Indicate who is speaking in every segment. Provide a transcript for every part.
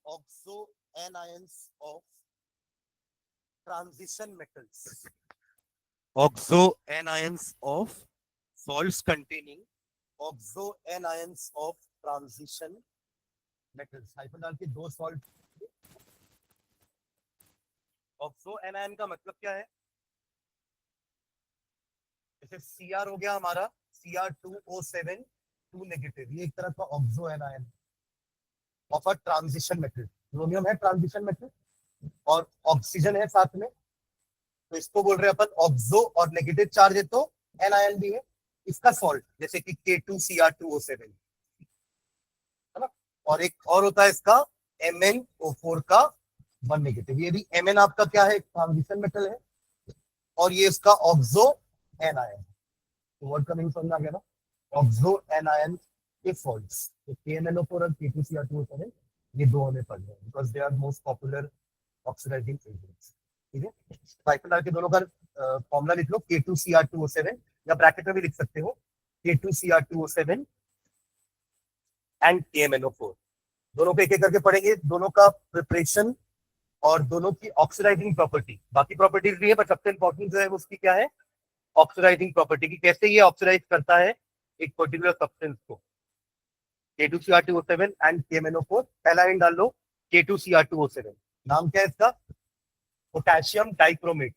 Speaker 1: Oxo anions of transition metals. Oxo anions of salts containing oxo anions of transition metals. Hyphen डाल के दो salt. Oxo anion का मतलब क्या है? जैसे Cr हो गया हमारा Cr2O7 2 नेगेटिव, ये एक तरह का oxo anion of a transition metal. Chromium है ट्रांजिशन मेटल और ऑक्सीजन है साथ में, तो इसको बोल रहे हैं अपन ऑक्सो, और नेगेटिव चार्ज है तो एनायन भी है इसका सॉल्ट, जैसे कि K2Cr2O7 है ना. और एक और होता है इसका MnO4 का 1 नेगेटिव. ये भी Mn आपका क्या है, ट्रांजिशन मेटल है, और ये इसका ऑक्सो एनायन. तो वर्ड का मीनिंग समझ आ गया ना. ऑक्सो एनायन के सॉल्ट्स, तो KMnO4 और K2Cr2O7 ये दो हमें पढ़ने हैं because they are most popular oxidising agents. ठीक है, साइक्लोडार के दोनों का फॉर्मूला लिख लो, K2Cr2O7, या ब्रैकेट में भी लिख सकते हो K2Cr2O7 एंड KMnO4. दोनों को एक एक करके पढ़ेंगे, दोनों का प्रिपरेशन और दोनों की ऑक्सीडाइजिंग प्रॉपर्टी. बाकी प्रॉपर्टीज भी है पर सबसे इंपॉर्टेंट जो है उसकी क्या है, ऑक्सीडाइजिंग प्रॉपर्टी की. कैसे ये ऑक्सीडाइज करता है एक पर्टिकुलर सब्सटेंस को. K2Cr2O7 and KMnO4. पहला लाइन डाल लो K2Cr2O7. नाम क्या है इसका, potassium dichromate.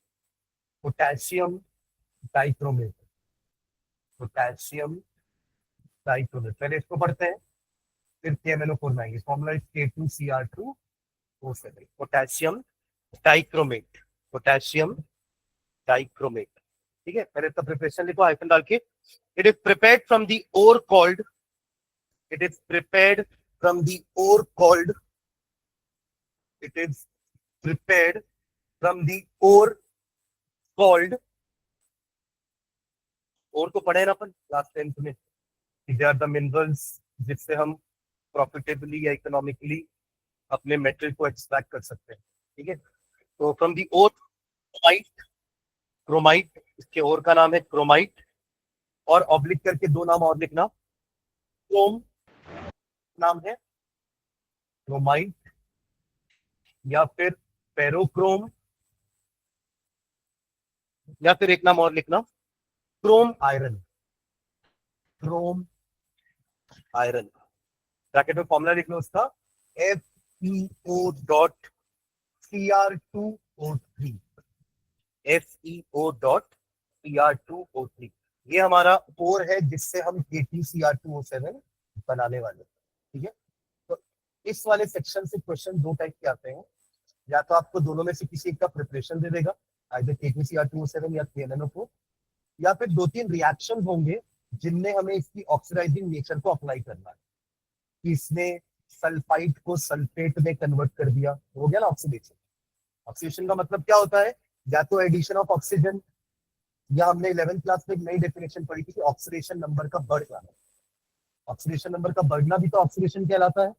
Speaker 1: Potassium dichromate. Potassium dichromate, पहले इसको पढ़ते हैं फिर KMnO4 में आएंगे. Formula is K2Cr2O7. Potassium dichromate. Potassium dichromate. ठीक है, पहले इसका प्रिपरेशन लिखो हाइफन डाल के. It is prepared from the ore called, it is prepared from the ore called, it is prepared from the ore called, ore को पढ़े ना अपन लास्ट टाइम में, दे आर द मिनरल्स जिससे हम प्रॉफिटेबली या इकोनॉमिकली अपने मेटल को extract कर सकते हैं. ठीक है, तो from the ore chromite. Chromite, इसके ओर का नाम है क्रोमाइट, और ऑब्लिक करके दो नाम और लिखना. क्रोम नाम है क्रोमाइट, या फिर फेरोक्रोम, या फिर एक नाम और लिखना Chrome iron. Chrome iron. Bracket में फॉर्मूला लिख लो उसका FeO.Cr2O3. FeO.Cr2O3. ये हमारा ओर है जिससे हम KTCr2O7 बनाने वाले. ठीक है, तो इस वाले सेक्शन से क्वेश्चन दो टाइप के आते हैं. या तो आपको दोनों में से किसी एक का प्रिपरेशन दे देगा, आइदर KTCr2O7 या KMnO4, या फिर दो तीन रिएक्शन होंगे जिनमें हमें इसकी ऑक्सीडाइजिंग नेचर को अप्लाई करना है. कि इसने सल्फाइड को सल्फेट में कन्वर्ट कर दिया, हो गया ना ऑक्सीडेशन. ऑक्सीडेशन का मतलब क्या होता है, या तो एडिशन ऑफ ऑक्सीजन, या हमने 11th क्लास में एक नई डेफिनेशन पढ़ी थी कि ऑक्सीडेशन नंबर का बढ़ जाना. ऑक्सीडेशन नंबर का बढ़ना भी तो ऑक्सीडेशन कहलाता है.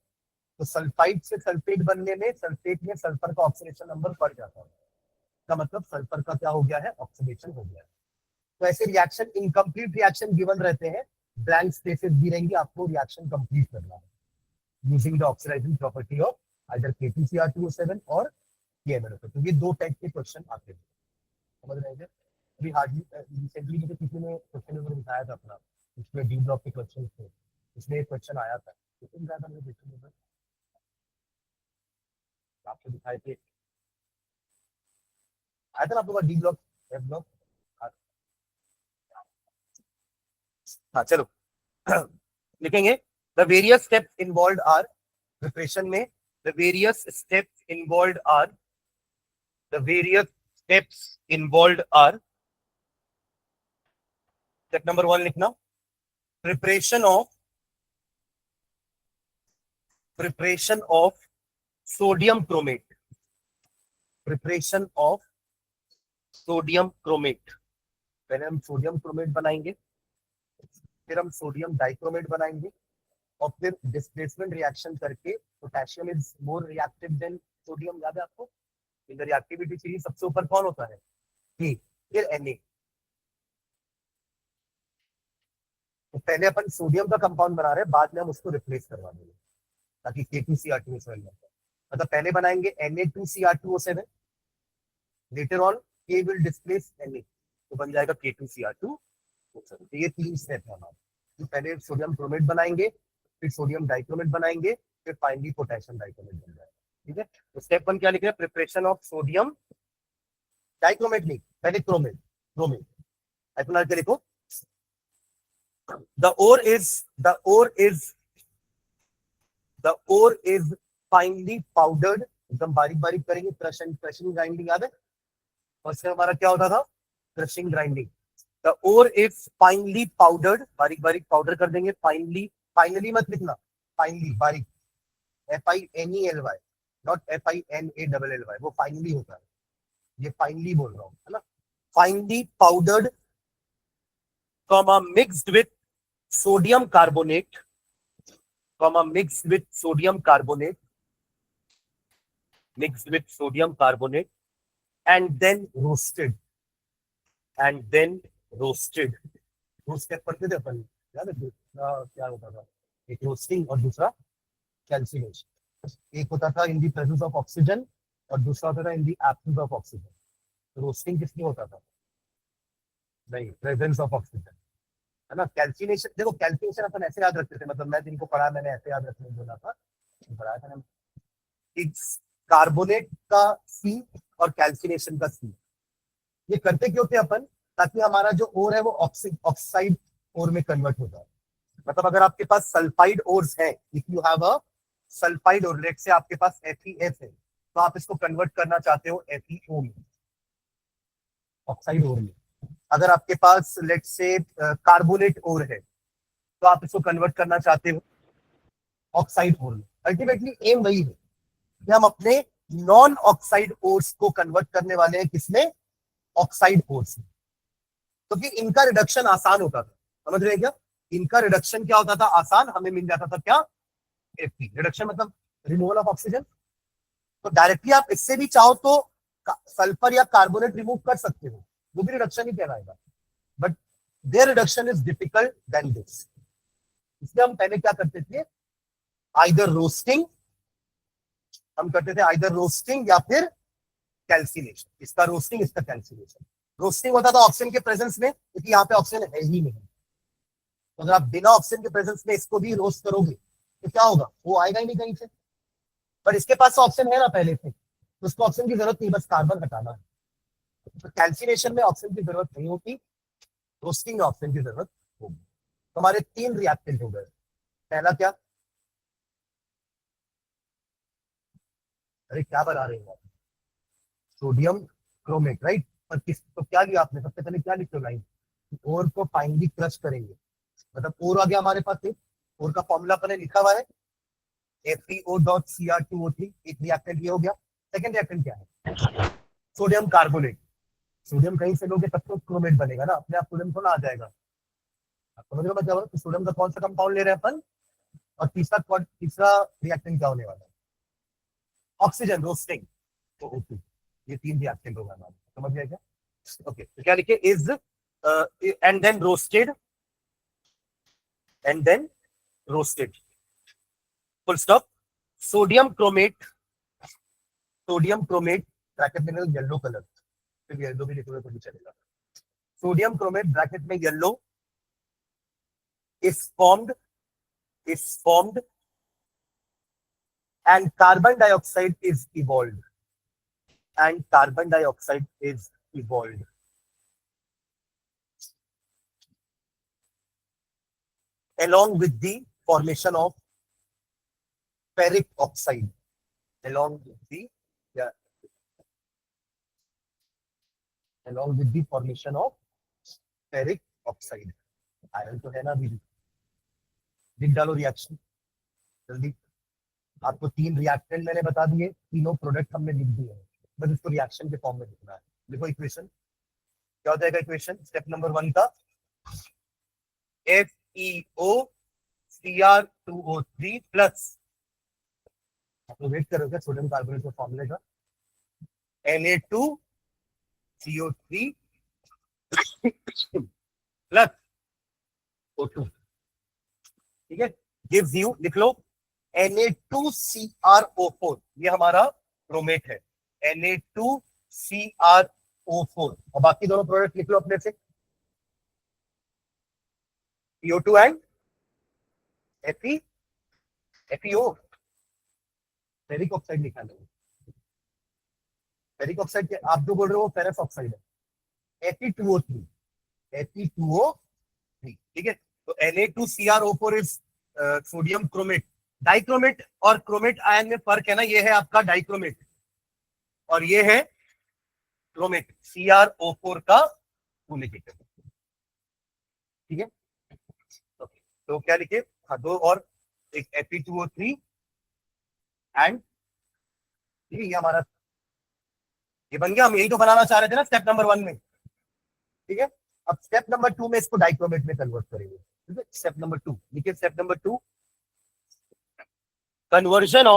Speaker 1: तो सल्फाइड से सल्फेट बनने में सल्फेट में सल्फर का ऑक्सीडेशन नंबर बढ़ जाता है, का मतलब सल्फर का क्या हो गया है, ऑक्सीडेशन हो गया है. तो ऐसे रिएक्शन, इनकम्प्लीट रिएक्शन गिवन रहते हैं, ब्लैंक स्पेसेस भी रहेंगे, आपको रिएक्शन कंप्लीट करना है using the oxidising property of either KTCr2O7 और KMnO4. तो ये दो टाइप के क्वेश्चन आते हैं, समझ रहे हैं. अभी हार्डली रिसेंटली मुझे किसी ने क्वेश्चन पेपर दिखाया था अपना, उसमें डी ब्लॉक के क्वेश्चन थे, उसमें एक क्वेश्चन आया था, लेकिन ज्यादा मेरे क्वेश्चन पेपर आपको दिखाए थे, आया था ना आपको डी ब्लॉक, एफ ब्लॉक. हाँ चलो लिखेंगे. The various steps involve are, preparation में the various steps involve are, the various steps involve are. Step number 1 लिखना, preparation of sodium chromate. Preparation of sodium chromate. पहले हम सोडियम क्रोमेट बनाएंगे, फिर हम सोडियम डाइक्रोमेट बनाएंगे, और फिर डिस्प्लेसमेंट रिएक्शन करके, potassium is more reactive than sodium, याद है आपको. इन द रिएक्टिविटी सीरीज सबसे ऊपर कौन होता है, K, फिर Na. तो पहले अपन सोडियम का कंपाउंड बना रहे हैं, बाद में हम उसको रिप्लेस करवा देंगे ताकि K2Cr2O7 बन जाए. मतलब पहले बनाएंगे Na2Cr2O7, later on K will displace Na, तो बन जाएगा K2Cr2O7। तो ये 3 स्टेप है हमारे। तो पहले सोडियम क्रोमेट बनाएंगे, फिर सोडियम डाइक्रोमेट बनाएंगे, फिर फाइनली पोटेशियम डाइक्रोमेट बन जाएगा। ठीक है, तो स्टेप 1 क्या लिख रहे हैं? प्रिपरेशन ऑफ सोडियम डाइक्रोमेट, नहीं पहले क्रोमेट, क्रोमेट अपना के लिखो। the ore is the ore is the ore is finely powdered, एकदम बारीक बारीक करेंगे, क्रशिंग ग्राइंडिंग याद है? फर्स्ट में हमारा क्या होता था? Crushing grinding. The ore is finally powdered, बारीक बारीक पाउडर कर देंगे। फाइनली, फाइनली मत लिखना, फाइनली बारीक, FINELY, नॉट FINALLY, वो फाइनली होता है, ये फाइनली बोल रहा हूँ, है ना? Finally powdered, mixed with sodium carbonate, mixed with sodium carbonate, mixed with sodium carbonate, and then roasted, and then roasted। दो स्टेप पढ़ते थे अपन, याद है? दूसरा क्या होता था? एक रोस्टिंग और दूसरा कैल्सिनेशन। एक होता था in the presence of oxygen और दूसरा होता था in the absence of oxygen. Roasting किसमें होता था? नहीं, प्रेजेंस ऑफ ऑक्सीजन, है ना? कैल्सिनेशन, देखो कैल्सिनेशन अपन ऐसे याद रखते थे, मतलब मैं जिनको पढ़ा मैंने ऐसे याद रखने बोला था, पढ़ाया था ना, कार्बोनेट का सी और कैल्सिनेशन का सी। ये करते क्यों थे अपन? ताकि हमारा जो ओर है वो ऑक्साइड ओर में कन्वर्ट होता है। मतलब अगर आपके पास सल्फाइड ओर्स है, if you have a sulphide ore, let say आपके पास FeS है, तो आप इसको कन्वर्ट करना चाहते हो FeO में, ऑक्साइड ओर में। अगर आपके पास लेट से कार्बोनेट ओर है, तो आप इसको कन्वर्ट करना चाहते हो ऑक्साइड ओर में। अल्टीमेटली एम वही है कि हम अपने नॉन ऑक्साइड ओर्स को कन्वर्ट करने वाले हैं, किसमें? ऑक्साइड ओर्स में। तो फिर इनका रिडक्शन आसान होता था, समझ रहे हैं क्या? इनका रिडक्शन क्या होता था? आसान, हमें मिल जाता था क्या? Fe। रिडक्शन मतलब रिमूवल ऑफ ऑक्सीजन। तो डायरेक्टली आप इससे भी चाहो तो सल्फर या कार्बोनेट रिमूव कर सकते हो, वो भी रिडक्शन ही कहलाएगा, but there reduction is difficult then this. इसलिए हम पहले क्या करते थे? आइदर रोस्टिंग, हम करते थे आइदर रोस्टिंग या फिर कैल्सिनेशन। इसका रोस्टिंग, इसका कैल्सिनेशन। रोस्टिंग होता था ऑक्सीजन के प्रेजेंस में, क्योंकि यहाँ पे ऑक्सीजन है ही नहीं। तो अगर आप बिना ऑक्सीजन के प्रेजेंस में इसको भी रोस्ट करोगे तो क्या होगा? वो आएगा ही नहीं कहीं से। पर इसके पास ऑक्सीजन है ना पहले से, तो उसको ऑक्सीजन की जरूरत नहीं, बस कार्बन हटाना है। तो कैल्सिनेशन में ऑक्सीजन की जरूरत नहीं होती, रोस्टिंग में ऑक्सीजन की जरूरत होगी। तो हमारे 3 रिएक्टेंट हो गए। पहला क्या? अरे क्या बना रहे हो? Sodium chromate, right? पर किस, तो क्या लिया आपने? सबसे पहले क्या लिखते हो? लाइन, ओर को फाइनली क्रश करेंगे। मतलब ओर आ गया हमारे पास, एक ओर का फॉर्मूला अपने लिखा हुआ है FeO.Cr2O3, एक रिएक्टेंट ये हो गया। सेकंड रिएक्टेंट क्या है? Sodium carbonate. सोडियम कहीं से लोगे तब तो क्रोमेट बनेगा ना, अपने आप सोडियम थोड़ा आ जाएगा। आप समझ रहे हो मतलब? तो सोडियम का कौन सा कंपाउंड ले रहे हैं अपन? और तीसरा रिएक्टेंट क्या होने वाला है? Oxygen, roasting. तो ओके, ये 3 रिएक्टेंट होगा हमारे, समझ गया क्या? ओके, तो क्या लिखे? Is and then roasted, and then roasted, full stop. Sodium chromate, sodium chromate bracket में येलो कलर, फिर येलो भी लिखोगे तो भी चलेगा। सोडियम क्रोमेट ब्रैकेट में yellow is formed and carbon dioxide is evolved, and carbon dioxide is evolved along with the formation of ferric oxide, along with the formation of ferric oxide। Iron तो है ना भी, लिख डालो reaction जल्दी। आपको 3 reactant मैंने बता दिए, तीनों प्रोडक्ट हमने लिख दिए हैं, बस इसको रिएक्शन के फॉर्म में लिखना है। देखो इक्वेशन क्या हो जाएगा? इक्वेशन स्टेप नंबर 1 का FeO Cr2O3 प्लस, आप लोग वेट करोगे सोडियम कार्बोनेट के फॉर्मूले का, Na2CO3 प्लस O2, ठीक है? गिव्स यू, लिख लो Na2CrO4 ये हमारा क्रोमेट है, Na2CrO4। और बाकी दोनों प्रोडक्ट लिख लो अपने से, CO2 and FeO, ferric oxide लिखा लो। फेरिक ऑक्साइड आप जो बोल रहे हो फेरस ऑक्साइड है, Fe2O3, Fe2O3, ठीक है। तो Na2CrO4 is sodium chromate. Dichromate और क्रोमेट आयन में फर्क है ना, ये है आपका डाइक्रोमेट और ये है क्रोमेट, CrO4 का फुल इंडिकेटर, ठीक है। तो क्या लिखे, हाँ दो और, एक Fe2O3 एंड, ठीक है, ये हमारा ये बन गया। हम यही तो बनाना चाह रहे थे ना स्टेप नंबर 1 में, ठीक है। अब स्टेप नंबर 2 में इसको डाइक्रोमेट में कन्वर्ट करेंगे, ठीक है। स्टेप नंबर 2 देखिए, step number 2, conversion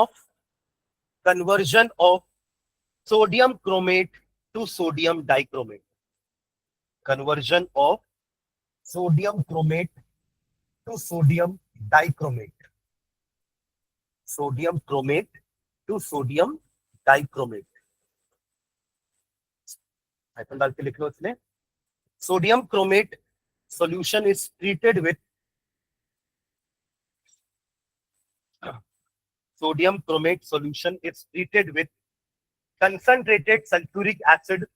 Speaker 1: of sodium chromate to sodium dichromate, conversion of sodium chromate to sodium dichromate, sodium chromate to sodium dichromate, hyphen डाल के लिख लो इसमें। Sodium chromate solution is treated with sodium chromate solution is treated with concentrated sulfuric acid.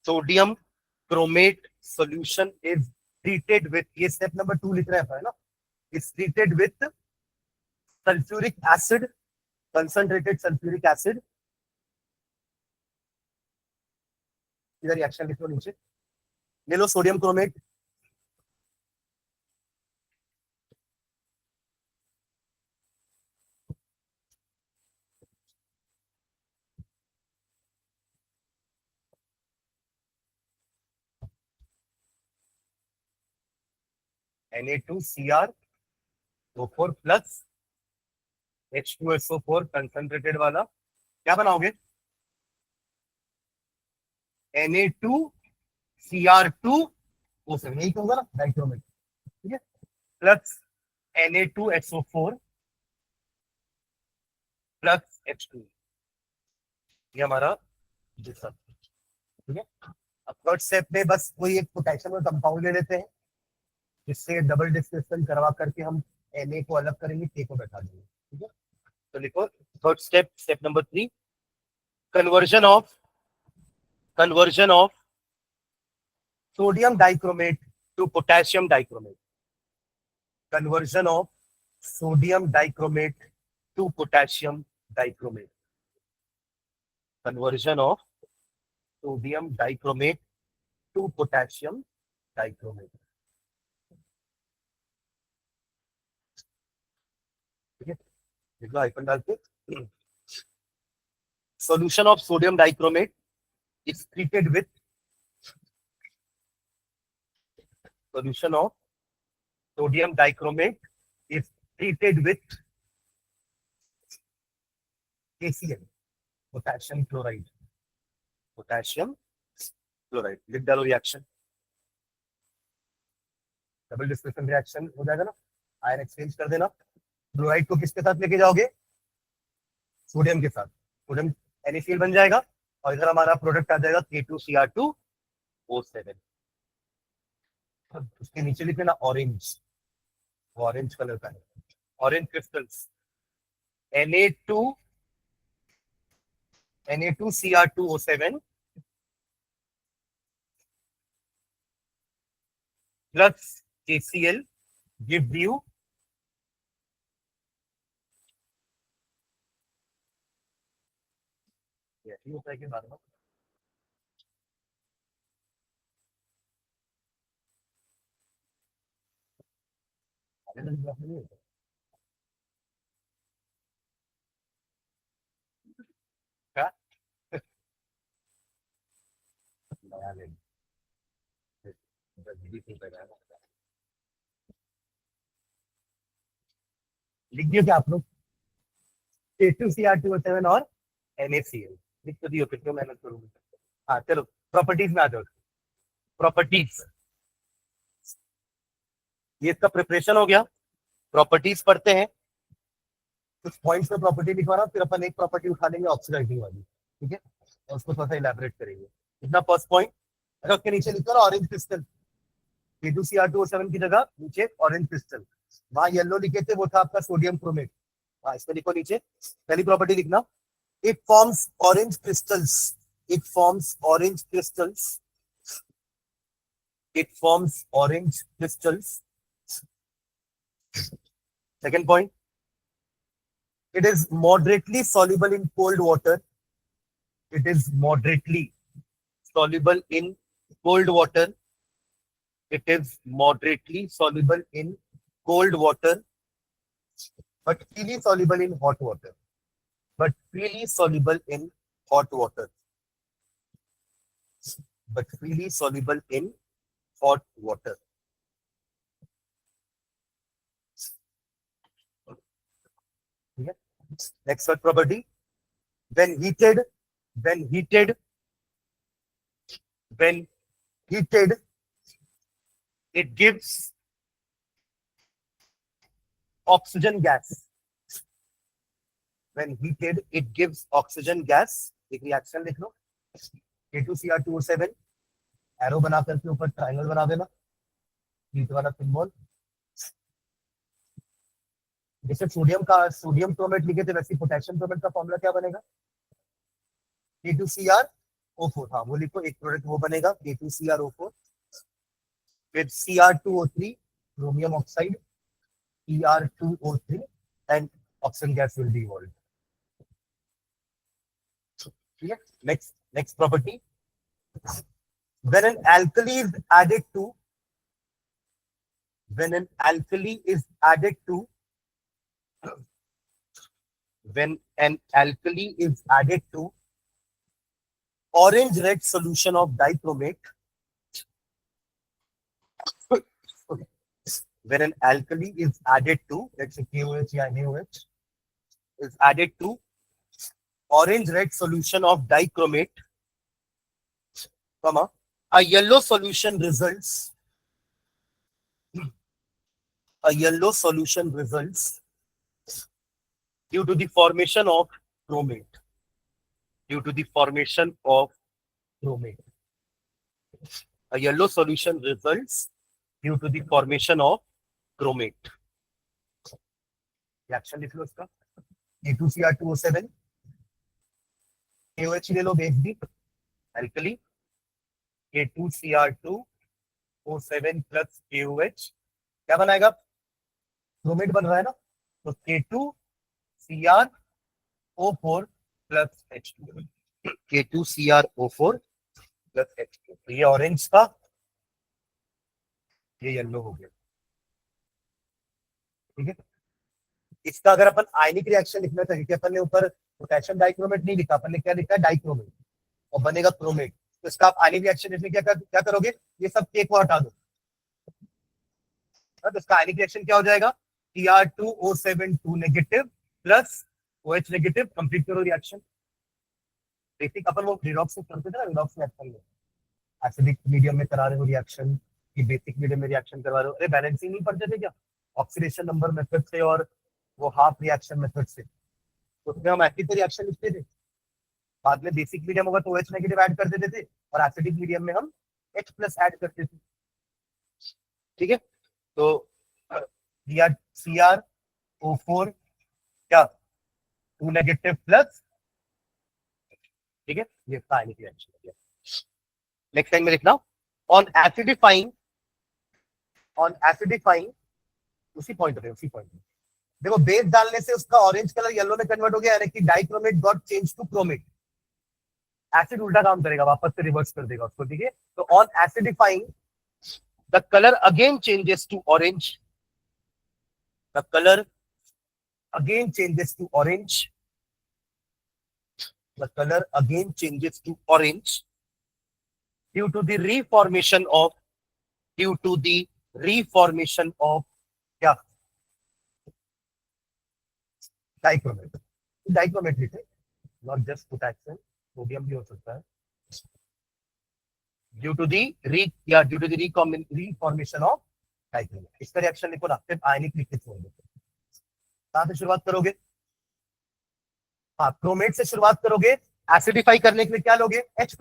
Speaker 1: Sodium chromate solution is treated with, ये step number 2 लिख रहा है ना, is treated with sulfuric acid, concentrated sulfuric acid। इधर reaction लिख लो नीचे, ले लो sodium chromate, Na2CrO4 plus H2SO4 concentrated वाला, क्या बनाओगे, Na2Cr2O7, यही तो होगा ना डाइक्रोमेट, ठीक है, प्लस Na2SO4 प्लस H2, ये हमारा दूसरा, ठीक है। अब थर्ड स्टेप में बस कोई एक पोटेशियम का कंपाउंड ले लेते हैं, जिससे डबल डिस्टिलेशन करवा करके हम Na को अलग करेंगे, K को बैठा देंगे, ठीक है। तो लिखो third step, step number 3, conversion of sodium dichromate to potassium dichromate, conversion of sodium dichromate to potassium dichromate, conversion of sodium dichromate to potassium dichromate, ठीक है। देखो आइकन डाल के, solution of sodium dichromate is treated with, solution of sodium dichromate is treated with KCl, potassium chloride, potassium chloride, लिख डालो reaction, double distillation reaction हो जाएगा ना, आयन एक्सचेंज कर देना। क्लोराइड को किसके साथ लेके जाओगे, सोडियम के साथ, सोडियम NaCl बन जाएगा और इधर हमारा प्रोडक्ट आ जाएगा K2Cr2O7। उसके नीचे लिख लेना ऑरेंज, ऑरेंज कलर का है, orange crystals, Na2Cr2O7 plus KCl give you होता है कि बार बार क्या नया ले लिख दियो क्या आप लोग, K2Cr2O7 और NaCl लिख तो दियो, फिर क्यों मेहनत करूंगी। हाँ चलो प्रॉपर्टीज में आ जाओ, प्रॉपर्टीज, ये इसका प्रिपरेशन हो गया, प्रॉपर्टीज पढ़ते हैं। कुछ पॉइंट्स में प्रॉपर्टी लिखवाना, फिर अपन एक प्रॉपर्टी उठा लेंगे ऑक्सीडाइजिंग वाली, ठीक है, और उसको थोड़ा सा इलैबोरेट करेंगे। इतना फर्स्ट पॉइंट, अगर उसके नीचे लिखो ना ऑरेंज क्रिस्टल, K2Cr2O7 की जगह नीचे ऑरेंज क्रिस्टल, वहां येलो लिखे थे, वो था आपका सोडियम क्रोमेट। हाँ, इसमें लिखो नीचे पहली प्रॉपर्टी लिखना, it forms orange crystals, it forms orange crystals, it forms orange crystals. Second point, it is moderately soluble in cold water. It is moderately soluble in cold water. It is moderately soluble in cold water, but freely soluble in hot water. But freely soluble in hot water. But freely soluble in hot water. Yeah. Next word property. When heated, it gives oxygen gas. When heated, it gives oxygen gas. एक reaction लिख लो, K2Cr2O7, arrow बना करके ऊपर triangle बना देना, heat वाला symbol. जैसे sodium chromate लिखे थे, वैसे पोटेशियम क्रोमेट का फॉर्मूला क्या बनेगा, K2Cr O4। हाँ, वो लिखो, एक प्रोडक्ट वो बनेगा K2Cr O4, फिर Cr2O3 chromium oxide, Cr2O3 and oxygen gas will be evolved. Next property, when an alkali is added to when an alkali is added to orange red solution of dichromate, when an alkali is added to, let's say KOH or NaOH, is added to orange red solution of dichromate, comma, a yellow solution results due to the formation of chromate. A yellow solution results due to the formation of chromate. Reaction लिख लो इसका, K2Cr2O7, KOH ले लो base दी, alkali, K2Cr2O7 plus KOH क्या बनाएगा, chromate बन रहा है ना, तो K2Cr O4 plus H2, K2Cr O4 plus H2, तो ये ऑरेंज का, ये येलो हो गया, ठीक है। इसका अगर अपन आयनिक रिएक्शन लिखना चाहिए कि अपन ने ऊपर पोटेशियम डाइक्रोमेट नहीं लिखा, अपन ने क्या लिखा है, डाइक्रोमेट, और बनेगा क्रोमेट, तो इसका आप आयनिक रिएक्शन लिखने क्या करोगे, ये सब के को हटा दो, तो इसका आयनिक रिएक्शन क्या हो जाएगा, Cr2O7 2 negative plus OH negative, complete करो रिएक्शन। बेसिक अपन वो रिडॉक्स में करते थे ना, रिडॉक्स रिएक्शन में, एसिडिक मीडियम में करा रहे हो रिएक्शन कि बेसिक मीडियम में रिएक्शन करवा रहे हो, अरे बैलेंसिंग नहीं पढ़ते थे क्या, ऑक्सीडेशन नंबर मेथड से और वो हाफ रिएक्शन मेथड से, तो उसमें हम एसिड रिएक्शन लिखते थे, बाद में बेसिक मीडियम होगा तो OH नेगेटिव ऐड कर देते थे, और एसिडिक मीडियम में हम H प्लस ऐड करते थे, ठीक है। तो Cr O4 क्या 2 नेगेटिव प्लस, ठीक है, ये आयनिक रिएक्शन हो गया। नेक्स्ट टाइम में लिखना, ऑन एसिडिफाइंग, उसी पॉइंट पे देखो, बेस डालने से उसका ऑरेंज कलर येलो में कन्वर्ट हो गया, यानी कि dichromate got change to chromate, acid उल्टा काम करेगा, वापस से रिवर्स कर देगा उसको, ठीक है। तो on acidifying the colour again changes to orange, the color again changes to orange, the color again changes to orange due to the reformation of क्या, डाइक्रोमेट लिखे, नॉट जस्ट पोटेशियम, सोडियम भी हो सकता है, due to the reformation of dichromate. इसका reaction लिखो ना, सिर्फ आयनिक लिख के छोड़ दो, कहां से शुरुआत करोगे, हाँ, क्रोमेट से शुरुआत करोगे, एसिडिफाई करने के लिए क्या लोगे, H+।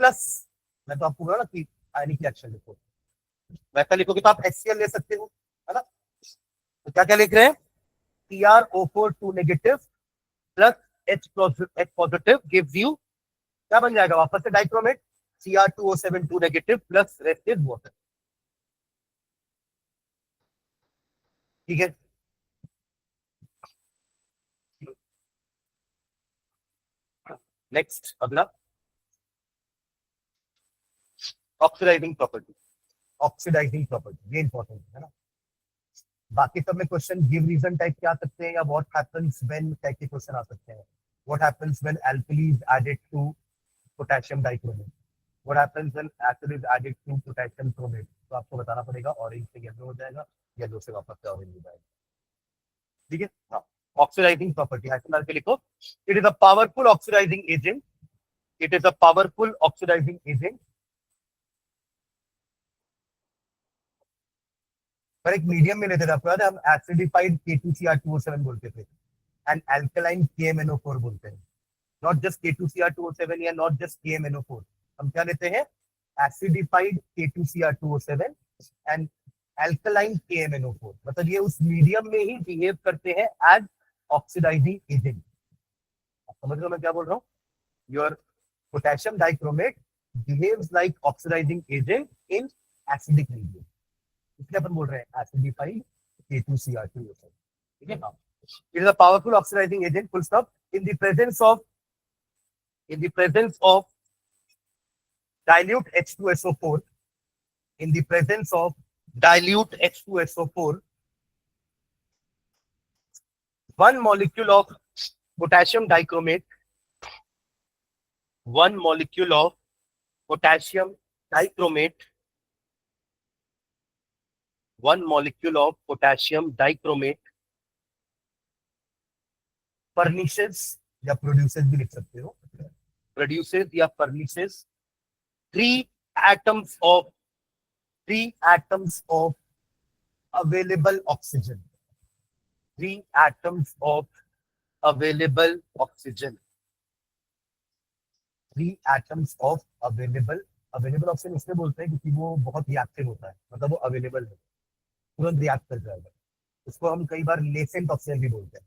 Speaker 1: मैं तो आपको बोला ना कि आयनिक रिएक्शन लिखो, वैसा लिखोगे तो आप HCl ले सकते हो, है ना। तो क्या क्या लिख रहे हैं, CrO4 2 negative plus H positive gives you, क्या बन जाएगा वापस से dichromate, Cr2O7 2 negative plus rest is water. ठीक है, नेक्स्ट अगला, ऑक्सीडाइजिंग प्रॉपर्टी। ऑक्सीडाइजिंग प्रॉपर्टी ये इंपॉर्टेंट है ना। बाकी सब में क्वेश्चन गिव रीजन टाइप के आ सकते हैं, या व्हाट हैपेंस व्हेन टाइप के क्वेश्चन आ सकते हैं। What happens when alkali is added to potassium dichromate, what happens when acid is added to potassium chromate. तो आपको बताना पड़ेगा, ऑरेंज से येलो हो जाएगा, येलो से वापस से ऑरेंज हो जाएगा। ठीक है, हाँ। ऑक्सीडाइजिंग प्रॉपर्टी है के लिखो, it is a powerful oxidising agent, it is a powerful oxidising agent. पर एक मीडियम में लेते थे, आपको याद है हम एसिडिफाइड K2Cr2O7 बोलते थे एंड अल्कलाइन KMnO4 बोलते हैं, नॉट जस्ट K2Cr2O7 या नॉट जस्ट KMnO4। हम क्या लेते हैं, acidified K2Cr2O7 and alkaline KMnO4, मतलब ये उस मीडियम में ही बिहेव करते हैं एज ऑक्सीडाइजिंग एजेंट। समझ लो मैं क्या बोल रहा हूँ, your potassium dichromate behaves like oxidising agent in acidic medium, इसलिए अपन बोल रहे हैं एसिडिफाइड K2Cr2O7। ठीक है, it is a powerful oxidizing agent, full stop, in the presence of dilute H2SO4, in the presence of dilute H2SO4, one molecule of potassium dichromate, one molecule of potassium dichromate, one molecule of potassium dichromate furnishes या produces भी लिख सकते हो, produces या furnishes three atoms of available oxygen, three atoms of available oxygen, three atoms of available oxygen इसलिए बोलते हैं क्योंकि वो बहुत रिएक्टिव होता है, मतलब वो अवेलेबल है, तुरंत रिएक्ट कर जाएगा। उसको हम कई बार लेसेंट ऑक्सीजन भी बोलते हैं।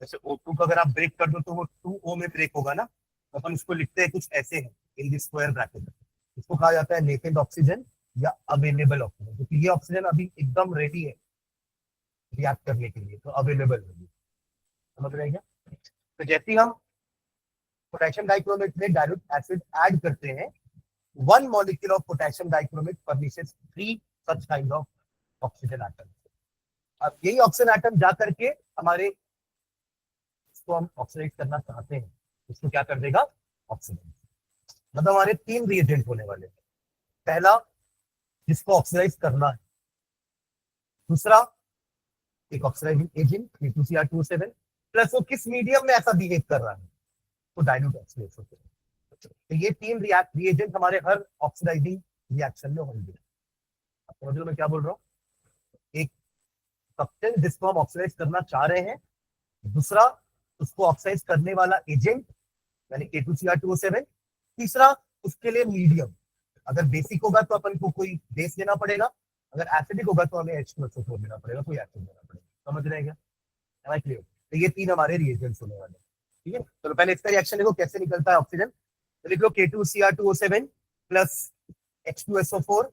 Speaker 1: जैसे O2 को अगर आप ब्रेक कर दो तो वो 2O में ब्रेक होगा ना, तो अपन उसको लिखते हैं कुछ ऐसे हैं इन द स्क्वायर ब्रैकेट, इसको कहा जाता है लेसेंट ऑक्सीजन या अवेलेबल ऑक्सीजन, क्योंकि ये ऑक्सीजन अभी एकदम रेडी है रिएक्ट करने के लिए, तो अवेलेबल होगी। समझ रहे हैं क्या। तो जैसे ही हम पोटेशियम डाइक्रोमेट में डाइल्यूट एसिड ऐड करते हैं, one molecule of potassium dichromate furnishes three such kind of oxygen atom. अब यही ऑक्सीजन एटम जा करके हमारे, इसको हम ऑक्सीडाइज करना चाहते हैं, इसको क्या कर देगा, ऑक्सीजन। मतलब हमारे तीन रिएजेंट होने वाले हैं, पहला जिसको ऑक्सीडाइज करना है, दूसरा एक ऑक्सीडाइजिंग एजेंट K2Cr2O7, प्लस वो किस मीडियम में ऐसा बिहेव कर रहा है, तो डाइल्यूट ऑक्सीडेज होते हैं। तो ये तीन रिएजेंट हमारे हर ऑक्सीडाइजिंग रिएक्शन में होंगे। समझ लो मैं क्या बोल रहा हूँ, एक सब्सटेंस जिसको हम ऑक्सीडाइज करना चाह रहे हैं, दूसरा उसको ऑक्सीडाइज करने वाला एजेंट यानी K2Cr2O7, तीसरा उसके लिए मीडियम, अगर बेसिक होगा तो अपन को कोई बेस लेना पड़ेगा, अगर एसिडिक होगा तो हमें H2SO4 लेना पड़ेगा, कोई एसिड लेना पड़ेगा। समझ रहे हैं क्या, क्लियर। तो ये तीन हमारे रिएजेंट्स होने वाले हैं। ठीक है, तो पहले इसका रिएक्शन देखो कैसे निकलता है ऑक्सीजन। तो लिख लो K2Cr2O7 प्लस H2SO4,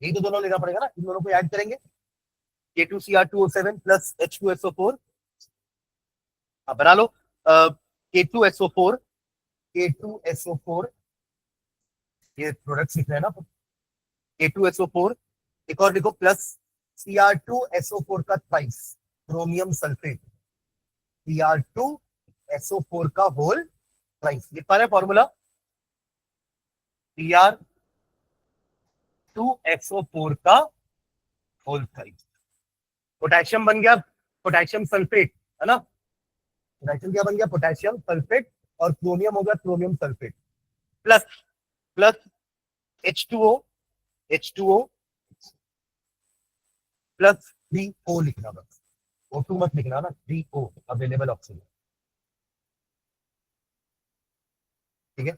Speaker 1: यही तो दोनों लेना पड़ेगा ना, इन दोनों को ऐड करेंगे, K2Cr2O7 प्लस H2SO4, अब बना लो K2SO4, K2SO4, ये प्रोडक्ट्स लिख रहे हैं ना, K2SO4, एक और लिखो प्लस Cr2SO4 का ट्वाइस क्रोमियम सल्फेट, Cr2SO4 का होल ट्वाइस, लिख पा रहे फॉर्मूला, Cr2SO4 का होल ट्वाइस। पोटेशियम बन गया पोटेशियम सल्फेट, है ना, पोटेशियम क्या बन गया, पोटेशियम सल्फेट, और क्रोमियम हो गया chromium sulphate, plus plus H2O plus 3O लिखना, बस O2 मत लिखना ना, 3O अवेलेबल ऑक्सीजन। ठीक है,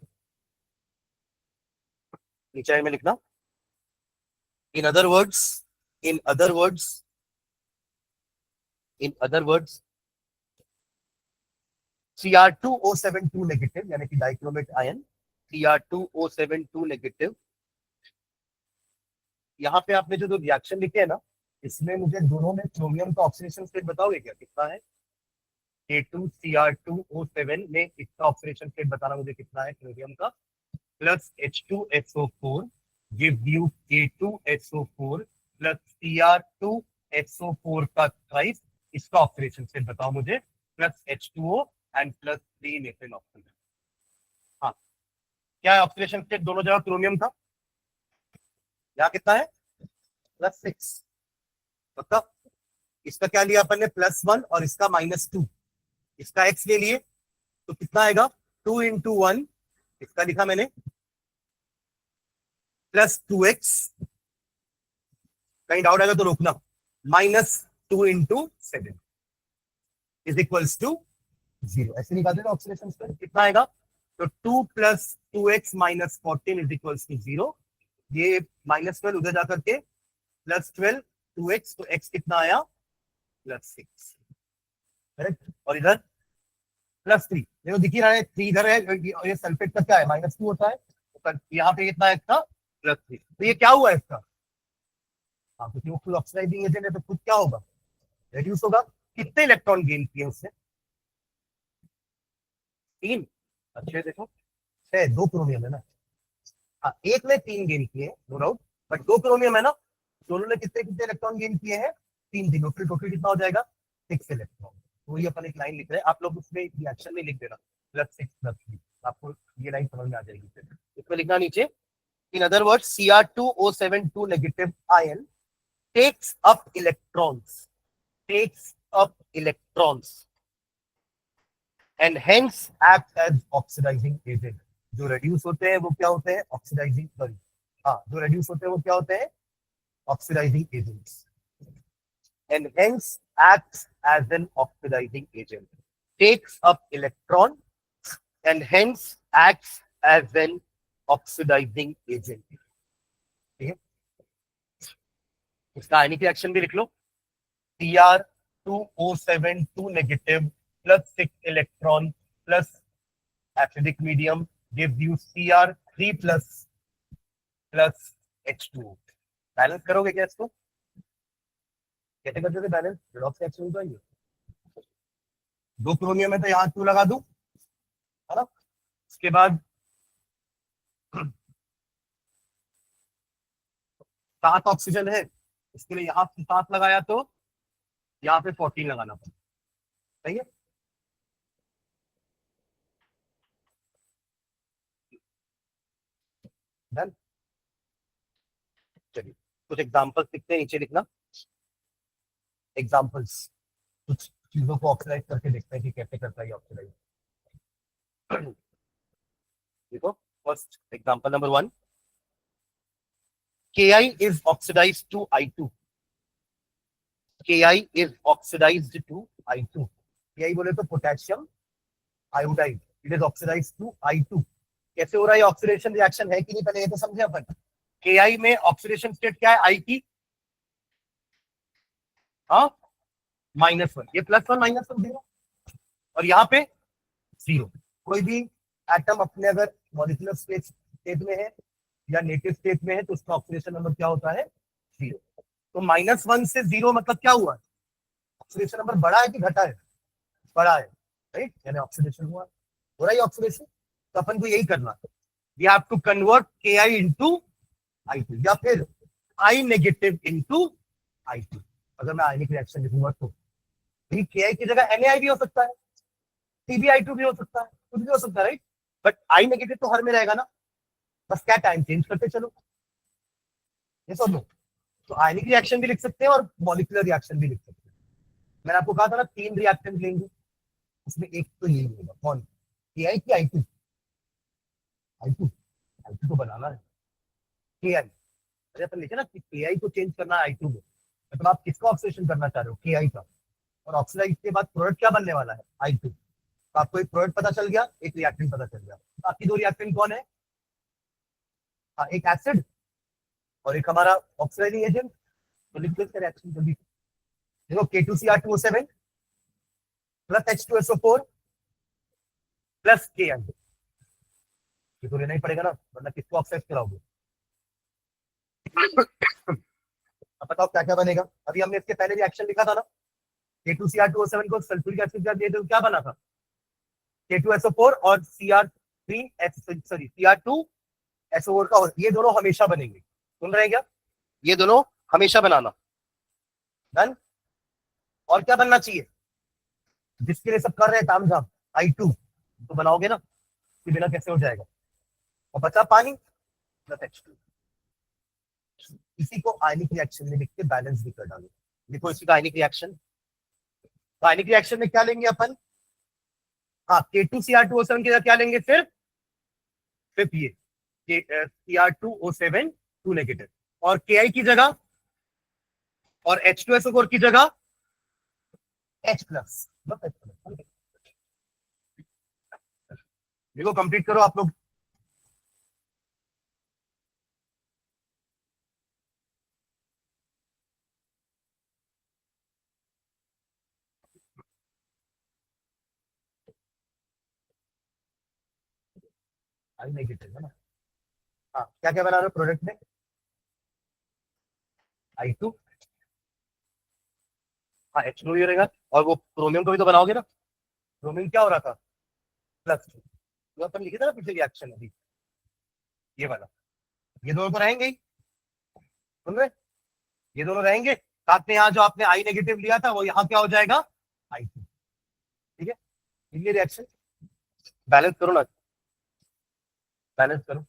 Speaker 1: नीचे में लिखना इन अदर वर्ड्स, इन अदर वर्ड्स, इन अदर वर्ड्स Cr2O72 नेगेटिव यानी कि डाइक्रोमेट आयन Cr2O72 नेगेटिव। यहाँ पे आपने जो दो रिएक्शन लिखे है ना, इसमें मुझे दोनों में क्रोमियम का ऑक्सीडेशन स्टेट बताओगे क्या, कितना है? K2Cr2O7 में इसका ऑक्सीडेशन स्टेट बताना मुझे कितना है क्रोमियम का, plus H2SO4 give you K2SO4 plus Cr2SO4 का थ्राइस, इसका ऑक्सीडेशन स्टेट बताओ मुझे, plus H2O and plus 3 ethyl oxygen. हाँ, क्या है ऑक्सीडेशन स्टेट दोनों जगह क्रोमियम का? यहाँ कितना है? +6। पक्का? इसका क्या लिया अपन ने? +1 और इसका -2। इसका x ले लिए तो कितना आएगा? 2 × 1, इसका लिखा मैंने +2x, कहीं डाउट आएगा तो रोकना, -2 × 7 इज इक्वल्स टू 0। ऐसे निकालते हैं ऑक्सीडेशन स्टेट, कितना आएगा? तो 2 + 2x - 14 इज इक्वल्स टू 0। ये -12 उधर जाकर के +12 2x, तो x कितना आया? +6, करेक्ट। और इधर +3, देखो दिख ही रहा है 3 इधर है, और ये सल्फेट का क्या है? -2 होता है, तो यहाँ पे कितना है इसका? +3। तो ये क्या हुआ इसका? हाँ, क्योंकि वो फुल ऑक्सीडाइजिंग एजेंट है तो खुद क्या होगा? रेड्यूस होगा। कितने इलेक्ट्रॉन गेन किए उससे? 3। अच्छे देखो, 6, 2 क्रोमियम है ना। हाँ, एक ने 3 गेन किए नो डाउट, बट 2 क्रोमियम है ना, दोनों ने कितने कितने इलेक्ट्रॉन गेन किए हैं? 3 टोटल टोटल कितना हो जाएगा? 6 इलेक्ट्रॉन। तो ये अपन एक लाइन लिख रहे हैं, आप लोग उसमें रिएक्शन में लिख देना +6 +3, आपको ये लाइन समझ में आ जाएगी। फिर इसमें लिखना नीचे, in other words Cr2O72 negative ion takes up electrons, takes up electrons and hence act as oxidising agent. जो रेड्यूस होते हैं वो क्या होते हैं? ऑक्सीडाइजिंग, सॉरी, हाँ, जो रेड्यूस होते हैं वो क्या होते हैं? Oxidising agents. And hence acts as an oxidising agent, takes up electron and hence acts as an oxidising agent. ठीक है, इसका आयनिक रिएक्शन भी लिख लो, Cr2O72 negative +6 electron plus acidic medium gives you Cr3 plus H2O। Balance करोगे क्या इसको? कैसे करते थे बैलेंस? रिडॉक्स रिएक्शन होगा ये। 2 क्रोमियम है तो यहाँ 2 लगा दूं, है ना। उसके बाद 7 ऑक्सीजन है, इसके लिए यहाँ 7 लगाया तो यहाँ पे 14 लगाना पड़ा। सही है, डन। चलिए कुछ एग्जांपल्स लिखते हैं, नीचे लिखना एग्जांपल्स, कुछ चीजों को ऑक्सीडाइज करके देखते हैं कि कैसे करता है ऑक्सीडाइज। देखो, first example number 1, Ki is oxidized to I2, Ki is oxidized to I2, Ki बोले तो potassium iodide, it is oxidised to I2। कैसे हो रहा है ऑक्सीडेशन रिएक्शन, है कि नहीं, पहले ये तो समझे अपन। Ki में ऑक्सीडेशन स्टेट क्या है? I की, हाँ, -1, ये +1 -1 0, और यहाँ पे 0। कोई भी एटम अपने अगर मॉलिक्यूलर स्टेट में है या नेटिव स्टेट में है तो उसका ऑक्सीडेशन नंबर क्या होता है? 0। तो -1 से 0 मतलब क्या हुआ? ऑक्सीडेशन नंबर बढ़ा है कि घटा है? बढ़ा है, राइट, यानी ऑक्सीडेशन हुआ, हो रहा है ऑक्सीडेशन। तो अपन को यही करना है, we have to convert Ki into I2 या फिर I नेगेटिव into I2। अगर मैं आयनिक रिएक्शन लिखूंगा तो Ki की जगह Na भी हो सकता है, TbI2 भी हो सकता है, कुछ भी हो सकता है, राइट, बट I नेगेटिव तो हर में रहेगा ना, बस क्या टाइम चेंज करते चलो। ये सब लो, तो आयनिक रिएक्शन भी लिख सकते हैं और मॉलिक्यूलर रिएक्शन भी लिख सकते हैं। मैंने आपको कहा था ना 3 रिएक्टेंट लेंगे, उसमें एक तो यही होगा, कौन? Ki की I2, I2 को बनाना है Ki। अरे अपन लिखे ना कि Ki को चेंज करना है I2 में, मतलब आप किसका ऑक्सीडेशन करना चाह रहे हो? Ki का। और ऑक्सीडाइज के बाद प्रोडक्ट क्या बनने वाला है? I2। तो आपको एक प्रोडक्ट पता चल गया, एक रिएक्टेंट पता चल गया, बाकी दो रिएक्टेंट कौन है? हाँ, एक एसिड और एक हमारा ऑक्सीडाइजिंग एजेंट। तो लिख दो इसका रिएक्शन जल्दी। देखो K2Cr2O7 plus H2SO4 plus Kn। ये तो लेना ही पड़ेगा ना, वरना किसको ऑक्साइड कराओगे? अब बताओ क्या क्या बनेगा। अभी हमने इसके पहले रिएक्शन लिखा था ना, K2Cr2O7 को सल्फ्यूरिक एसिड दिया तो क्या बना था? K2SO4 और Cr2SO4 का, ये दोनों हमेशा बनेंगे। सुन रहे हैं क्या? ये दोनों हमेशा बनाना। डन। और क्या बनना चाहिए जिसके लिए सब कर रहे हैं ताम झाम? I2 तो बनाओगे ना, कि बिना कैसे हो जाएगा? और बचा पानी प्लस H2। इसी को आयनिक रिएक्शन में लिख के बैलेंस भी कर डालो। देखो इसी का आयनिक रिएक्शन। तो आयनिक रिएक्शन में क्या लेंगे अपन? हाँ, K2Cr2O7 की जगह क्या लेंगे? सिर्फ ये Cr2O7 2 नेगेटिव, और Ki की जगह और H2SO4 की जगह H प्लस। देखो कंप्लीट करो आप लोग। आई नेगेटिव है ना। हाँ, क्या क्या बना रहे हो प्रोडक्ट में? I2, हाँ H2 ही रहेगा। और वो क्रोमियम को भी तो बनाओगे ना। क्रोमियम क्या हो रहा था? प्लस 2। तो अपन लिखे था ना पिछले रिएक्शन अभी, ये वाला। ये दोनों तो रहेंगे ही, सुन रहे? ये दोनों रहेंगे साथ में। यहाँ जो आपने आई नेगेटिव लिया था वो यहाँ क्या हो जाएगा? I2। ठीक है, ये रिएक्शन बैलेंस करो ना, बैलेंस करो।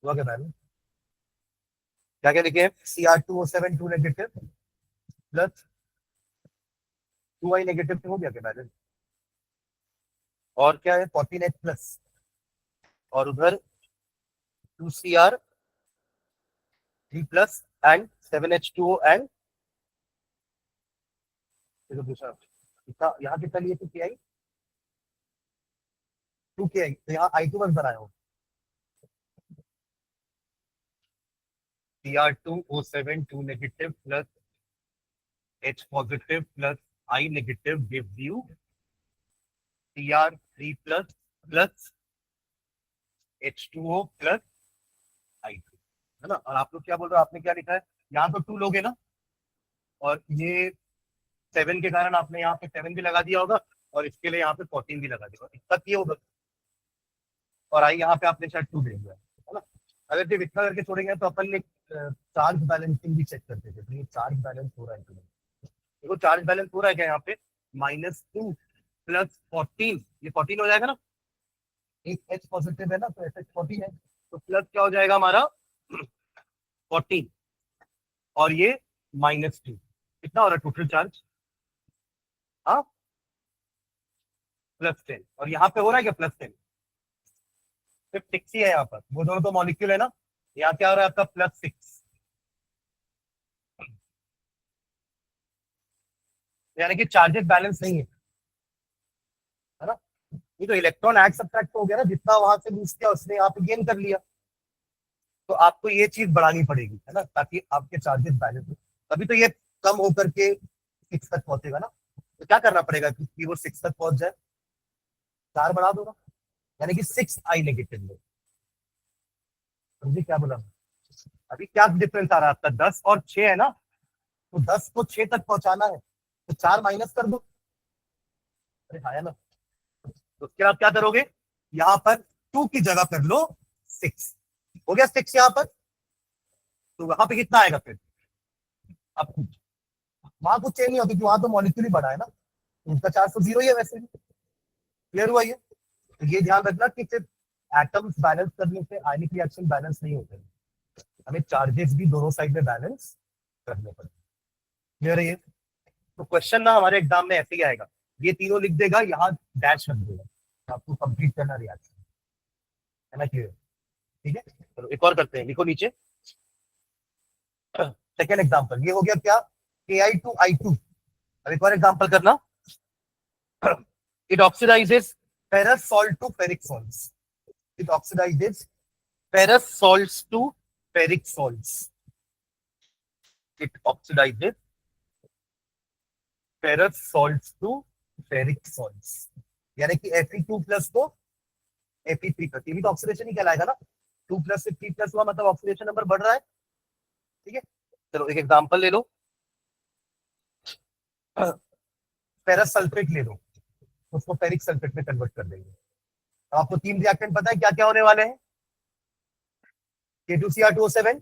Speaker 1: हुआ क्या बैलेंस? क्या क्या लिखे? Cr2O7 2 negative plus 2I negative, हो गया क्या बैलेंस? और क्या है? 14H प्लस, और उधर 2Cr3 plus and 7H2O and दूसरा कितना, यहाँ कितना लिए थे? Ki 2Ki, तो यहाँ I2 बस बनाया हो। Cr2O7 2 negative plus H positive plus I negative gives you Cr3 plus plus H2O plus I2, है ना। और आप लोग क्या बोल रहे हो? आपने क्या लिखा है? यहाँ तो 2 लोगे ना, और ये 7 के कारण आपने यहाँ पे 7 भी लगा दिया होगा, और इसके लिए यहाँ पे 14 भी लगा दिया होगा, इतना किया होगा। और आई यहाँ पे आपने शायद 2 दे दिया है ना। अगर जब इतना करके छोड़ेंगे तो अपन ने चार्ज बैलेंसिंग भी चेक करते थे, तो ये चार्ज बैलेंस हो रहा है कि नहीं। देखो चार्ज बैलेंस हो रहा है क्या यहाँ पे? -2 प्लस 14, ये 14 हो जाएगा ना। एक H पॉजिटिव है ना, तो FH 14 है, तो प्लस क्या हो जाएगा हमारा? 14, और ये -2, कितना हो रहा है टोटल चार्ज? हाँ, +10, और यहाँ पे हो रहा है क्या +10? सिर्फ 6 ही है यहाँ पर, वो दोनों तो मॉलिक्यूल है ना। यहाँ क्या हो रहा है आपका? +6, यानी कि चार्जेस बैलेंस नहीं है ना। ये तो इलेक्ट्रॉन ऐड सब्ट्रैक्ट हो गया ना, जितना वहां से लूज किया उसने यहाँ पे गेन कर लिया। तो आपको ये चीज बढ़ानी पड़ेगी, है ना, ताकि आपके चार्जेस बैलेंस हो। तभी तो ये कम होकर के 6 तक पहुंचेगा ना। तो क्या करना पड़ेगा कि वो 6 तक पहुंच जाए? 4 बढ़ा दो ना, यानी कि 6I नेगेटिव में। समझे क्या बोला? अभी क्या डिफरेंस आ रहा है आपका? 10 और 6 है ना, तो 10 को 6 तक पहुंचाना है, तो 4 माइनस कर दो। अरे हाँ, है ना। तो उसके बाद क्या करोगे? यहाँ पर 2 की जगह कर लो 6, हो गया 6 यहाँ पर। तो वहां पे कितना आएगा फिर? अब वहां कुछ चेंज नहीं होती, वहां तो मॉलिक्यूल ही बड़ा है ना, उसका चार्ज तो जीरो ही है वैसे भी। क्लियर हुआ ये? तो ये ध्यान रखना कि सिर्फ एटम्स बैलेंस करने से आयनिक रिएक्शन बैलेंस नहीं होते, हमें चार्जेस भी दोनों साइड में बैलेंस करने पड़ते। क्लियर है ये? तो क्वेश्चन ना हमारे एग्जाम में ऐसे ही आएगा, ये तीनों लिख देगा, यहाँ डैश रख देगा, तो आपको कंप्लीट करना रिएक्शन, है ना? क्लियर? ठीक है, चलो एक और करते हैं, लिखो नीचे। सेकेंड एग्जाम्पल ये हो गया क्या, Ki2I2। अब एक और एग्जाम्पल करना, it oxidises ferrous salt to ferric salts, it oxidizes ferrous salts to ferric salts, it oxidizes ferrous salts to ferric salts, यानी कि Fe2 प्लस को Fe3 प्लस, ये भी तो ऑक्सीडेशन ही कहलाएगा ना, 2 प्लस से 3 प्लस हुआ मतलब ऑक्सीडेशन नंबर बढ़ रहा है। ठीक है, चलो एक एग्जांपल ले लो, फेरस सल्फेट ले लो, उसको फेरिक सल्फेट में कन्वर्ट कर देंगे। तो आपको तीन रिएक्टेंट पता है क्या क्या होने वाले हैं, K2Cr2O7,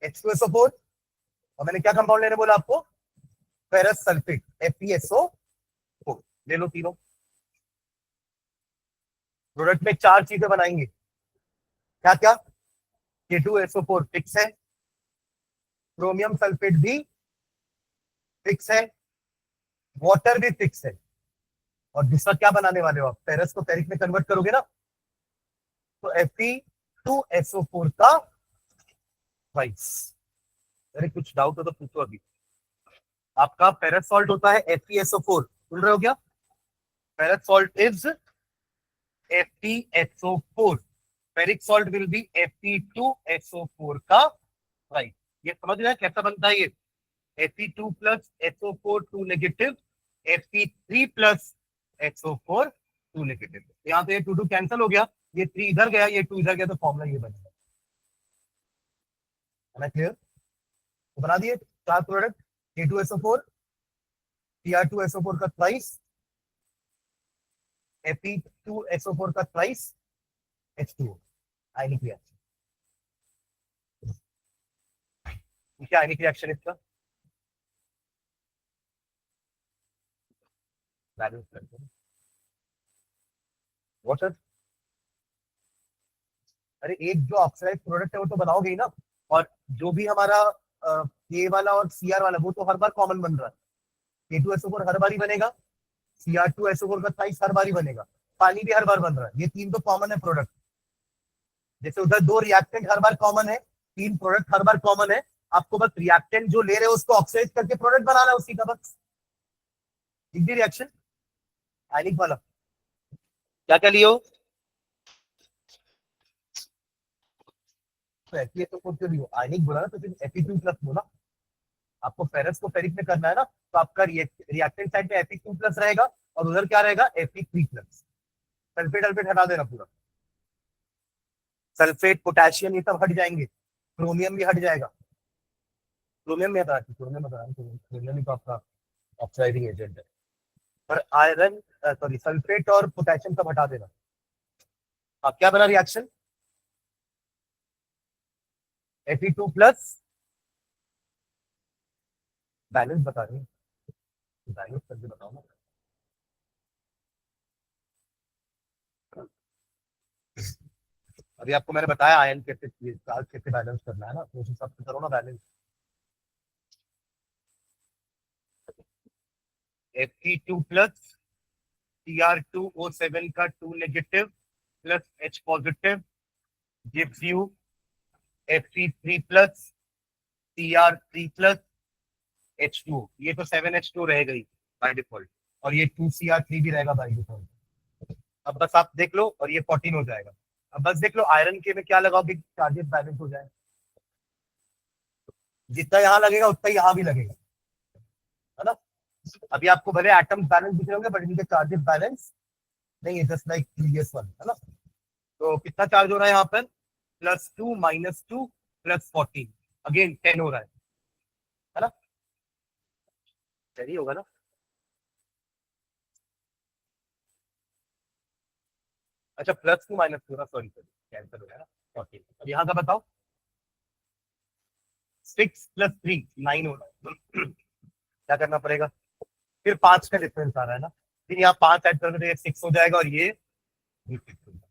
Speaker 1: H2SO4, और मैंने क्या कंपाउंड लेने बोला आपको, फेरस सल्फेट FeSO4। ले लो तीनों, प्रोडक्ट में चार चीजें बनाएंगे, क्या क्या, K2SO4 फिक्स है, क्रोमियम सल्फेट भी फिक्स है, वाटर भी फिक्स है, और दूसरा क्या बनाने वाले हो आप, फेरस को फेरिक में कन्वर्ट करोगे ना, तो Fe2SO4 का ट्वाइस। अरे कुछ डाउट हो तो पूछो अभी। आपका फेरस सॉल्ट होता है FeSO4, सुन रहे हो क्या, ferrous salt is FeSO4, ferric salt will be Fe2SO4 का ट्वाइस। ये समझ रहे हैं कैसा बनता है ये, Fe2 plus SO4 2 negative, Fe3 plus SO4 2 negative. यहाँ तो ये 2 2 कैंसिल हो गया, ये 3 इधर गया, ये 2 इधर गया, तो फॉर्मूला ये बनेगा, है ना? क्लियर? तो बना दिए चार प्रोडक्ट, K2SO4, Cr2SO4 का ट्वाइस, Fe2SO4 का ट्वाइस, H2O, आयनिक रिएक्शन। क्या आयनिक रिएक्शन इसका, बैलेंस करते हैं वाटर। अरे एक जो ऑक्साइड प्रोडक्ट है वो तो बनाओगे ही ना, और जो भी हमारा के वाला और Cr वाला वो तो हर बार कॉमन बन रहा है, K2SO4 हर बार ही बनेगा, Cr2SO4 का ट्वाइस हर बार ही बनेगा, पानी भी हर बार बन रहा है, ये तीन तो कॉमन है प्रोडक्ट। जैसे उधर दो रिएक्टेंट हर बार कॉमन है, तीन प्रोडक्ट हर बार कॉमन है, आपको बस रिएक्टेंट जो ले रहे हो उसको ऑक्साइड करके प्रोडक्ट बनाना है उसी का, बस इजी रिएक्शन आयनिक वाला। क्या क्या लियो, तो Fe2 क्यों लियो, आयनिक बोला ना तो फिर Fe2 प्लस बोला, आपको फेरस को फेरिक में करना है ना, तो आपका रिएक्टेंट साइड पे Fe2 प्लस रहेगा, और उधर क्या रहेगा, Fe3 प्लस। सल्फेट अल्फेट हटा देना पूरा, सल्फेट पोटेशियम ये सब हट जाएंगे, क्रोमियम भी हट जाएगा, क्रोमियम में हटा, क्रोमियम हटा, क्रोमियम ही तो आपका ऑक्साइडिंग एजेंट है, पर आयरन सॉरी सल्फेट और पोटेशियम सब हटा देना। अब क्या बना रिएक्शन, Fe2 प्लस, बैलेंस बता रही हूँ, बैलेंस करके बताओ ना। अभी आपको मैंने बताया आयन कैसे चार्ज कैसे बैलेंस करना है ना, तो उस हिसाब से करो ना बैलेंस। Fe2 प्लस Cr2O7 का 2 negative plus H positive gives you Fe3 plus Cr3 plus H2O, ये तो 7H2 रह गई बाय डिफॉल्ट, और ये 2Cr3 भी रहेगा बाय डिफॉल्ट। अब बस आप देख लो, और ये 14 हो जाएगा। अब बस देख लो आयरन के में क्या लगाओ कि चार्जेस बैलेंस हो जाए, जितना यहाँ लगेगा उतना ही यहाँ भी लगेगा, है ना? अभी आपको भले एटम्स बैलेंस दिख रहे होंगे बट इनके चार्जेस बैलेंस नहीं है, जस्ट लाइक प्रीवियस वन, है ना? तो कितना चार्ज हो रहा है यहाँ पर, +2 -2 +14, अगेन 10 हो रहा है ना? सही होगा ना? अच्छा +2 -2 ना, सॉरी सॉरी कैंसिल हो गया ना, 14। अब यहाँ का बताओ, 6 + 3 9 होना है। क्या करना पड़ेगा? फिर 5 का डिफरेंस आ रहा है ना, फिर यहाँ 5 ऐड कर दो, 6 हो जाएगा और ये 6 हो जाएगा।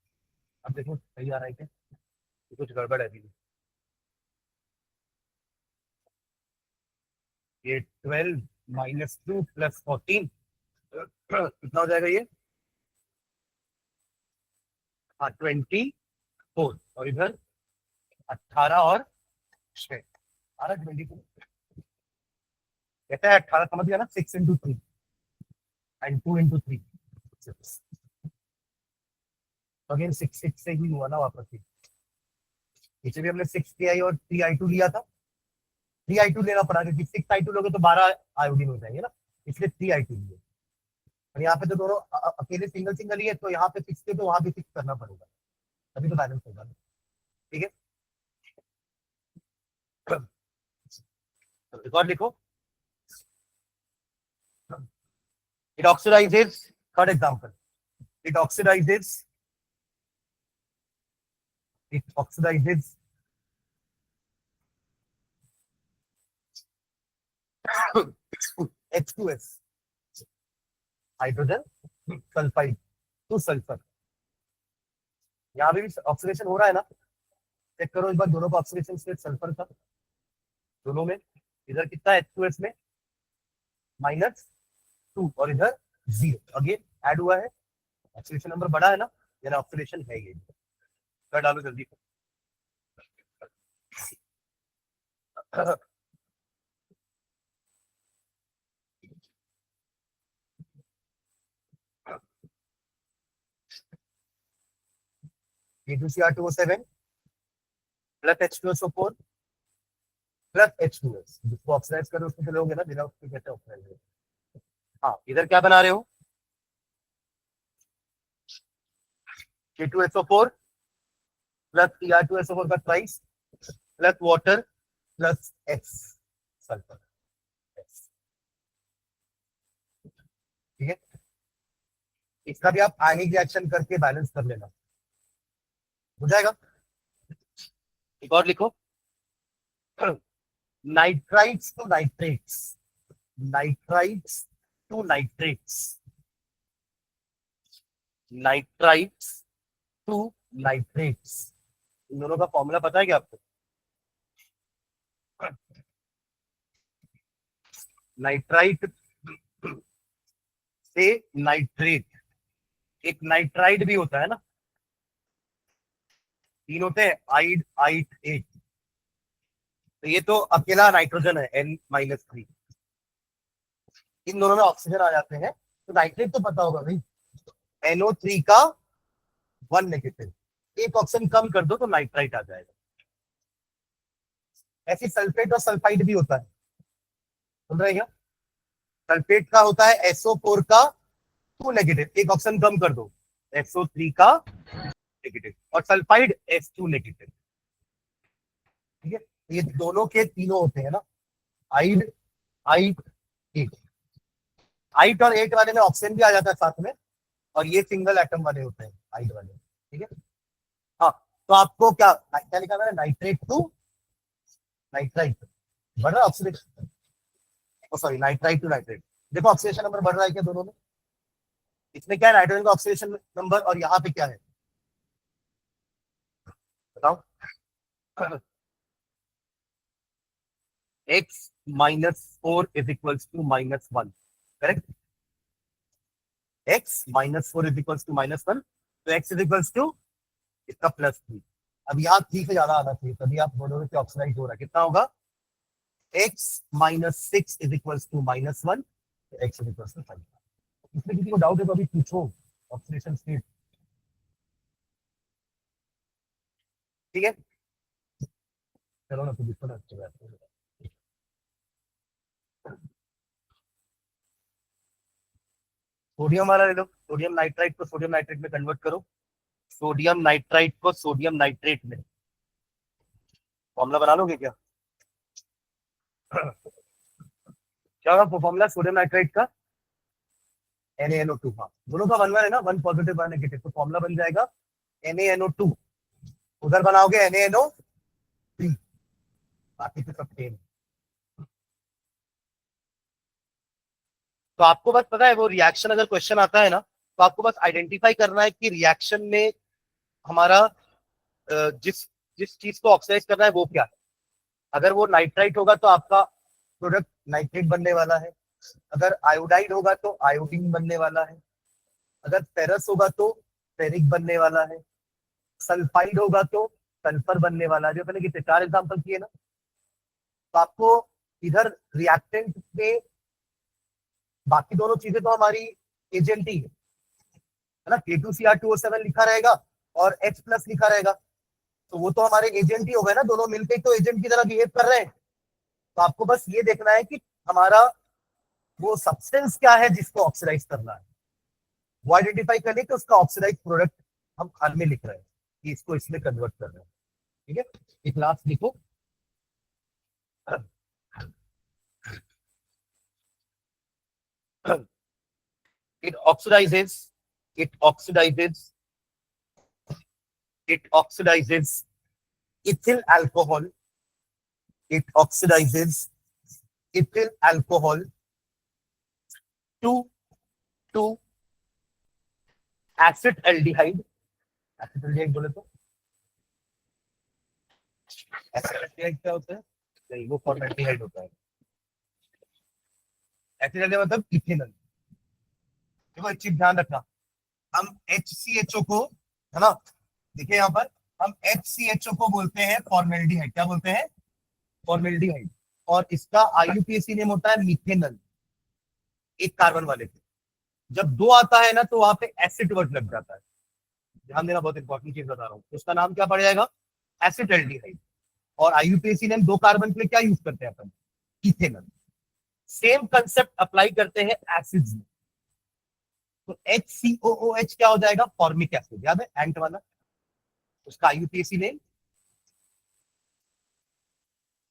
Speaker 1: अब देखो सही आ रहा है क्या? कुछ गड़बड़ है अभी। ये 12 - 2 + 14 कितना हो जाएगा ये? हाँ 24, और इधर 18 और 6, 24 कहता है 18, समझ गया ना? 6 × 3 एंड 2 × 3 अगेन 6 से ही हुआ ना वापस ही। पीछे भी हमने 6 और 3i2 लिया था, 3i2 लेना पड़ा क्योंकि 6i2 लोगे तो 12 आयोडीन हो जाएंगे ना, इसलिए 3i2 लिए। और यहाँ पे तो दोनों अकेले सिंगल सिंगल ही है, तो यहाँ पे 6 थे तो वहां भी 6 करना पड़ेगा, तभी तो बैलेंस होगा। ठीक है, रिकॉर्ड लिखो। It oxidises, third example, it oxidises, it oxidizes H2S, hydrogen sulphide two sulphur. यहाँ भी ऑक्सीडेशन हो रहा है ना, चेक करो एक बार दोनों का ऑक्सीडेशन स्टेट सल्फर का, दोनों में। इधर कितना है H2S में? -2 और इधर 0, अगेन ऐड हुआ है, ऑक्सीडेशन नंबर बड़ा है ना, यानी ऑक्सीडेशन है ये। कर डालो जल्दी। K2Cr2O7 plus H2SO4 plus H2S, जिसको ऑक्सीडाइज करो उसको चलोगे ना, बिना उसके कैसे ऑक्सीडाइज? हाँ, इधर क्या बना रहे हो? K2SO4 प्लस Cr2SO4 का twice plus water plus X sulphur. ठीक है, इसका भी आप आयनिक रिएक्शन करके बैलेंस कर लेना, हो जाएगा। एक और लिखो, nitrites to nitrates, nitrites to nitrates, nitrites to nitrates, इन दोनों का फॉर्मूला पता है क्या आपको? नाइट्राइट से नाइट्रेट, एक नाइट्राइड भी होता है ना, 3 होते हैं, आइड आइट एट, तो ये तो अकेला नाइट्रोजन है N-3, इन दोनों में ऑक्सीजन आ जाते हैं, तो नाइट्रेट तो पता होगा भाई, NO3 का 1 नेगेटिव, एक ऑक्सीजन कम कर दो तो नाइट्राइट आ जाएगा। ऐसे सल्फेट और सल्फाइड भी होता है, सुन रहे क्या? सल्फेट का होता है SO4 का 2 नेगेटिव, एक ऑक्सीजन कम कर दो, SO3 का नेगेटिव, और सल्फाइड S2 नेगेटिव। ठीक है, ये दोनों के तीनों होते हैं ना, आइड आइट एट, आइट और एट वाले में ऑक्सीजन भी आ जाता है साथ में, और ये सिंगल एटम वाले होते हैं आइड वाले। ठीक है, हाँ, तो आपको क्या क्या लिखा है? नाइट्रेट टू नाइट्राइट, बढ़ रहा है oxidation, sorry nitrite to nitrate. देखो ऑक्सीडेशन नंबर बढ़ रहा है क्या दोनों में? इसमें क्या है, नाइट्रोजन का ऑक्सीडेशन नंबर, और यहाँ पे क्या है बताओ? x-4 is equals to -1, correct? x-4 is equals to -1, तो x इज इक्वल्स टू इसका +3। अब यहाँ 3 से ज्यादा आना चाहिए, तभी आप बोलोगे कि ऑक्सीडाइज हो रहा है। कितना होगा? x-6 इज इक्वल्स टू -1, तो x इज इक्वल्स टू 5। इसमें किसी को डाउट है तो अभी पूछो, ऑक्सीडेशन स्टेट। ठीक है, चलो ना, तो दिक्कत अच्छी बात है। सोडियम वाला ले लो, सोडियम नाइट्राइट को सोडियम नाइट्रेट में कन्वर्ट करो, सोडियम नाइट्राइट को सोडियम नाइट्रेट में, फॉर्मूला बना लोगे क्या? क्या होगा फॉर्मूला सोडियम नाइट्राइट का? NaNO2, हाँ, दोनों का 1 1 है ना, 1 पॉजिटिव 1 नेगेटिव, तो फॉर्मूला बन जाएगा NaNO2, उधर बनाओगे NaNO3, बाकी तो सब सेम। तो आपको बस पता है वो रिएक्शन अगर क्वेश्चन आता है ना, तो आपको बस आइडेंटिफाई करना है कि रिएक्शन में हमारा जिस जिस चीज को ऑक्सीडाइज करना है वो क्या है। अगर वो नाइट्राइट होगा तो आपका प्रोडक्ट नाइट्रेट बनने वाला है, अगर आयोडाइड होगा तो आयोडीन बनने वाला है, अगर फेरस होगा तो फेरिक बनने वाला है, सल्फाइड होगा तो सल्फर बनने वाला है। जो मैंने कितने 4 एग्जाम्पल किए ना, तो आपको इधर रिएक्टेंट में बाकी दोनों चीजें तो हमारी एजेंट ही है ना, K2Cr2O7 लिखा रहेगा और H प्लस लिखा रहेगा, तो वो तो हमारे एजेंट ही हो गए ना, दोनों मिलकर तो एजेंट की तरह बिहेव कर रहे हैं। तो आपको बस ये देखना है कि हमारा वो सब्सटेंस क्या है जिसको ऑक्सीडाइज करना है, वो आइडेंटिफाई करने के उसका ऑक्सीडाइज प्रोडक्ट हम खान में लिख रहे हैं कि इसको इसमें कन्वर्ट कर रहे हैं। ठीक है, एक लास्ट लिखो, it oxidizes it oxidizes it oxidizes ethyl alcohol, it oxidizes ethyl alcohol to to acetaldehyde। acetaldehyde बोले तो acetaldehyde क्या होता है? नहीं, वो फॉर्मेल्डिहाइड होता है। acetaldehyde मतलब इथेनॉल। देखो एक चीज ध्यान रखना, हम HCHO को, है ना, देखिए यहाँ पर हम HCHO को बोलते हैं फॉर्मेल्डिहाइड। क्या बोलते हैं? फॉर्मेल्डिहाइड। और इसका IUPAC नेम होता है मिथेनल, एक कार्बन वाले पे। जब 2 आता है ना तो वहां पे एसिड वर्ड लग जाता है। ध्यान देना, बहुत इंपॉर्टेंट चीज बता रहा हूँ। उसका नाम क्या पड़ जाएगा? एसिटाल्डिहाइड। और IUPAC नेम 2 कार्बन के लिए क्या यूज करते हैं अपन? इथेनल। सेम कंसेप्ट अप्लाई करते हैं एसिड्स में। तो HCOOH क्या हो जाएगा? Formic acid. याद है एंट वाला, उसका IUPAC नेम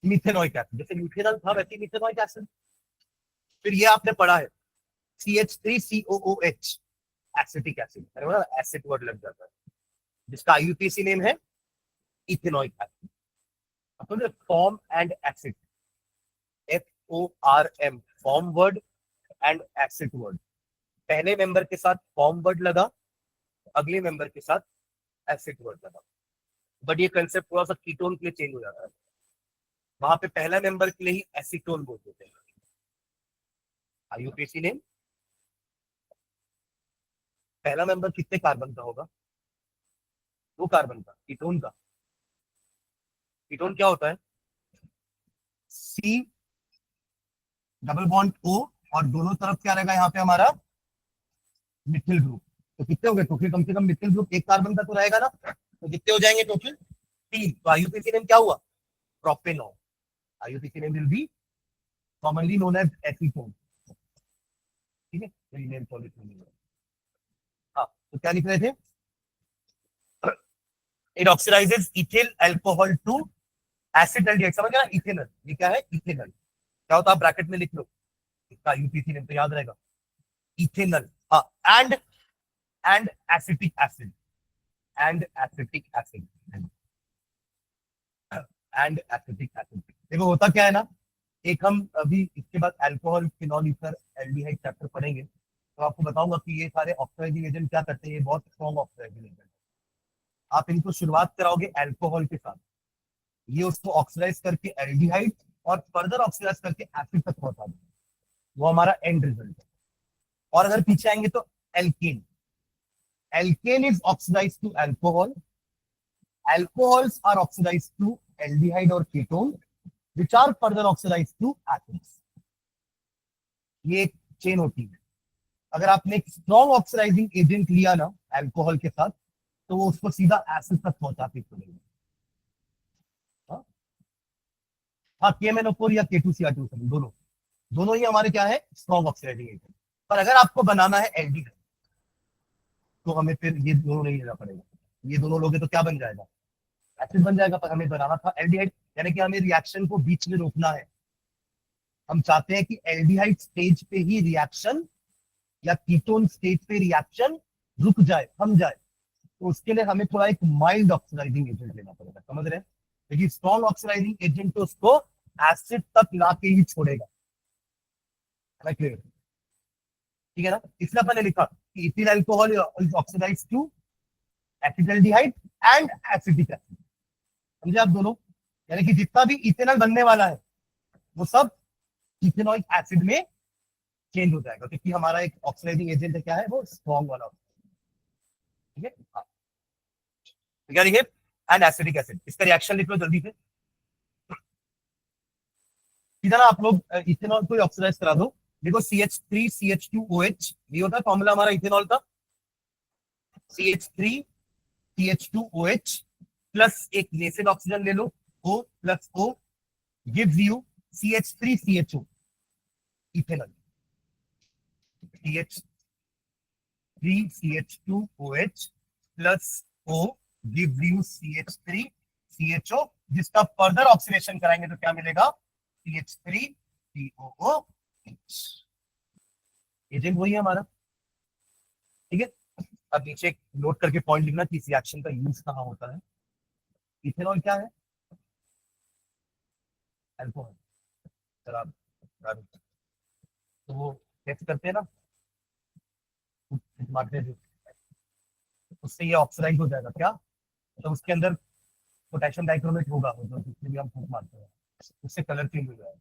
Speaker 1: मिथेनोइक एसिड। जैसे यूथेनॉल था वैसे मिथेनोइक एसिड। फिर ये आपने पढ़ा है CH3COOH, acetic acid. Acid word लग जाता है, जिसका IUPAC नेम है ethanoic acid. Upon form and acid, FORM, form word and acid word. पहले मेंबर के साथ फॉर्म वर्ड लगा, अगले मेंबर के साथ एसिड वर्ड लगा। बट ये कंसेप्ट थोड़ा सा कीटोन के लिए चेंज हो जाता है। वहां पे पहला मेंबर के लिए ही एसीटोन बोलते थे। IUPAC नेम, पहला मेंबर कितने कार्बन का होगा? 2 कार्बन का। कीटोन का, कीटोन क्या होता है? C डबल बॉन्ड O, और दोनों तरफ क्या रहेगा यहाँ पे हमारा? Methyl group. तो कितने हो गए टोटल? कम से कम मिथिल ग्रुप 1 कार्बन का तो रहेगा ना, तो कितने हो जाएंगे टोटल? 3। तो IUPAC नेम क्या हुआ? Propanol. IUPAC name will be commonly known as acetone. ठीक है, नेम सॉल्यूशन। हाँ, तो क्या लिख रहे थे? It oxidises ethyl alcohol to acetaldehyde. समझ गया? इथेनॉल, ये क्या है? इथेनॉल। क्या होता है? आप ब्रैकेट में लिख लो, इसका IUPAC नेम तो याद रहेगा, इथेनॉल। हाँ, and acetic acid, and acetic acid, and acetic acid. देखो होता क्या है ना, एक हम अभी इसके बाद alcohol, phenol, ether, aldehyde chapter पढ़ेंगे, तो आपको बताऊंगा कि ये सारे ऑक्सीडाइजिंग एजेंट क्या करते हैं। ये बहुत स्ट्रॉन्ग ऑक्सीडाइजिंग एजेंट। आप इनको शुरुआत कराओगे अल्कोहल के साथ, ये उसको ऑक्सीडाइज करके एल्डिहाइड और फर्दर ऑक्सीडाइज करके एसिड तक पहुंचा देंगे। वो हमारा एंड रिजल्ट है। और अगर पीछे आएंगे तो alkane, alkane is oxidise to alcohol, alcohols are oxidized to aldehyde और ketone which are further oxidized to acids। ये एक चेन होती है। अगर आपने एक स्ट्रॉन्ग ऑक्सीडाइजिंग एजेंट लिया ना अल्कोहल के साथ, तो वो उसको सीधा एसिड तक पहुंचाते चलेगा। हाँ, KMnO4 या K2Cr2O7 दोनों, दोनों ही हमारे क्या है? Strong oxidising agent. पर अगर आपको बनाना है एल्डिहाइड, तो हमें फिर ये दोनों नहीं लेना पड़ेगा। ये दोनों लोगे तो क्या बन जाएगा? एसिड बन जाएगा। पर हमें बनाना था एल्डिहाइड, यानी कि हमें रिएक्शन को बीच में रोकना है। हम चाहते हैं कि एल्डिहाइड स्टेज पे ही रिएक्शन या कीटोन स्टेज पे रिएक्शन रुक जाए, थम जाए। तो उसके लिए हमें थोड़ा एक माइल्ड ऑक्सीडाइजिंग एजेंट लेना पड़ेगा। समझ रहे हैं? क्योंकि स्ट्रॉन्ग ऑक्सीडाइजिंग एजेंट तो उसको एसिड तक लाके ही छोड़ेगा, है ना, क्लियर? ठीक है ना, इसलिए अपन ने लिखा कि ethyl alcohol is oxidised to acetaldehyde and acetic acid. समझे आप दोनों? यानी कि जितना भी इथेनॉल बनने वाला है वो सब इथेनॉइक एसिड में चेंज हो जाएगा, क्योंकि हमारा एक ऑक्सीडाइजिंग एजेंट क्या है, वो स्ट्रॉन्ग वाला। ठीक है, हाँ, क्या लिखे? And acidic acid. इसका रिएक्शन लिख लो जल्दी से। इधर आप लोग इथेनॉल को ऑक्सीडाइज करा दो। देखो CH3CH2OH, ये होता है फॉर्मूला हमारा इथेनॉल का। CH3CH2OH प्लस एक नेसेड ऑक्सीजन ले लो, O plus O gives you CH3CHO, ethanol. CH3CH2OH plus O gives you CH3CHO, जिसका फर्दर ऑक्सीडेशन कराएंगे तो क्या मिलेगा? CH3COOH। एजेंट वही है हमारा। ठीक है, अब नीचे नोट करके पॉइंट लिखना कि इस रिएक्शन का यूज कहां होता है। इथेनॉल क्या है? अल्कोहल, शराब, तो वो टेस्ट करते हैं ना, मारते हैं, उससे ये ऑक्सीडाइज हो जाएगा क्या, तो उसके अंदर पोटेशियम डाइक्रोमेट होगा, जिससे भी हम फूक मारते हैं, उससे कलर चेंज हो जाएगा,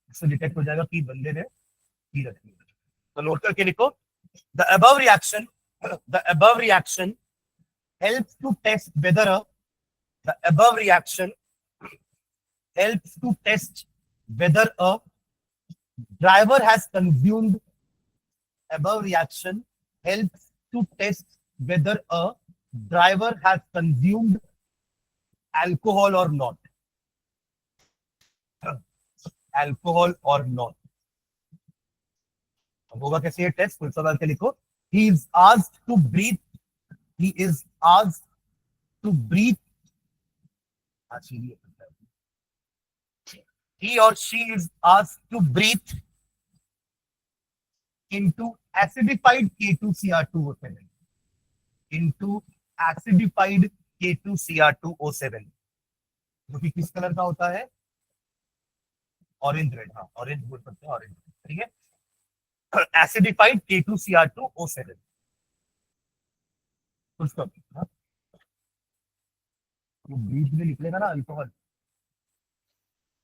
Speaker 1: उससे डिटेक्ट हो जाएगा कि बंदे ने पी रखी है। तो नोट करके लिखो, the above reaction helps to test whether the above reaction helps to test whether a driver has consumed above reaction helps to test whether a driver has consumed alcohol or not. Alcohol or not. होगा कैसे ये test? Full सवाल के लिखो। He is asked to breathe. He is asked to breathe. He or she is asked to breathe into acidified K2Cr2O7. Into acidified K2Cr2O7, जो कि किस colour का होता है? Orange red. हाँ, ऑरेंज बोल सकते हैं, ऑरेंज। ठीक है, एसिडिफाइड K2Cr2O7। हाँ, वो ब्रीथ में निकलेगा ना अल्कोहल।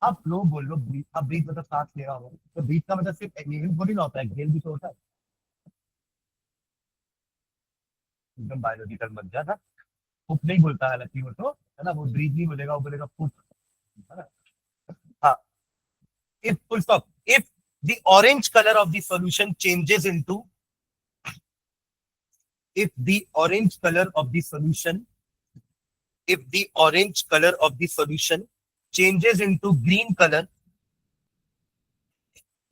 Speaker 1: आप लोग बोल लो ब्रीथ, आप ब्रीथ मतलब सांस ले रहा हो, तो ब्रीथ का मतलब सिर्फ इनहेल थोड़ी ना होता है, एक्सहेल भी तो होता है। एकदम बायोलॉजिकल मत जा ना, फुक नहीं बोलता है, हालांकि वो तो है ना, वो ब्रीथ नहीं बोलेगा, वो बोलेगा फुक, है ना। हाँ, if full stop, if the orange color of the solution changes into, if the orange color of the solution, if the orange color of the solution changes into green color,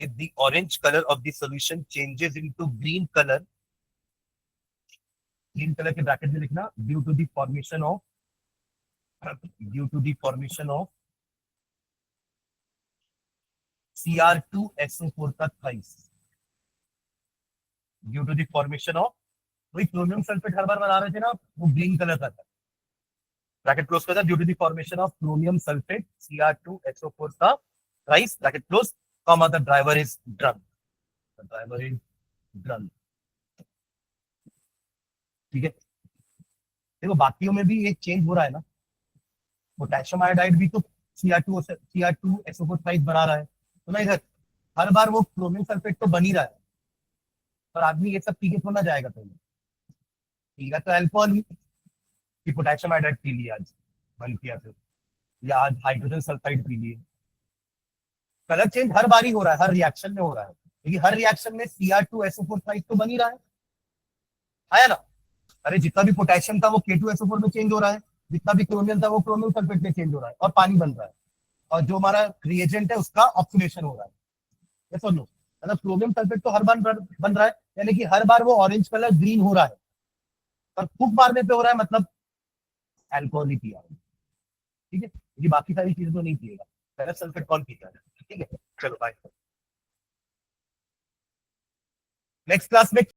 Speaker 1: if the orange color of the solution changes into green color के bracket में लिखना, due to the formation of Cr2SO4 का thrice, due to the formation of, वही chromium sulphate हर बार बना रहे थे ना, वो ग्रीन कलर का था, ब्रैकेट क्लोज कर, due to the formation of chromium sulphate Cr2SO4 का thrice, bracket close, comma, the driver is drunk, the driver is drunk. ठीक है, देखो बाकियों में भी एक चेंज हो रहा है ना, पोटेशियम आयोडाइड भी तो Cr2SO4 थ्राइस बना रहा है, तो ना इधर हर बार वो क्रोमियम सल्फेट तो बन ही रहा है, पर आदमी ये सब पी के थोड़ा जाएगा, तो पीगा तो अल्कोहल ही, कि पोटेशियम आयोडाइड पी लिया आज, बंद किया फिर, या आज हाइड्रोजन सल्फाइड पी लिए। कलर चेंज हर बार ही हो रहा है, हर रिएक्शन में हो रहा है, लेकिन हर रिएक्शन में Cr2SO4 थ्राइस तो बन ही रहा है, आया ना। अरे जितना भी पोटेशियम था वो K2SO4 में चेंज हो रहा है, जितना भी क्रोमियम था वो क्रोमियम सल्फेट में चेंज हो रहा है, और पानी बन रहा है, और जो हमारा रिएजेंट है उसका ऑक्सीडेशन हो रहा है। ये सुन लो, मतलब क्रोमियम सल्फेट तो हर बार बन रहा है, यानी कि हर बार वो ऑरेंज कलर ग्रीन हो रहा है, पर फूक मारने पे हो रहा है, मतलब अल्कोहल ही पिया। ठीक है, ये बाकी सारी चीजें तो नहीं पिएगा, फेरस सल्फेट कौन पीता है। ठीक है, चलो बाय, नेक्स्ट क्लास में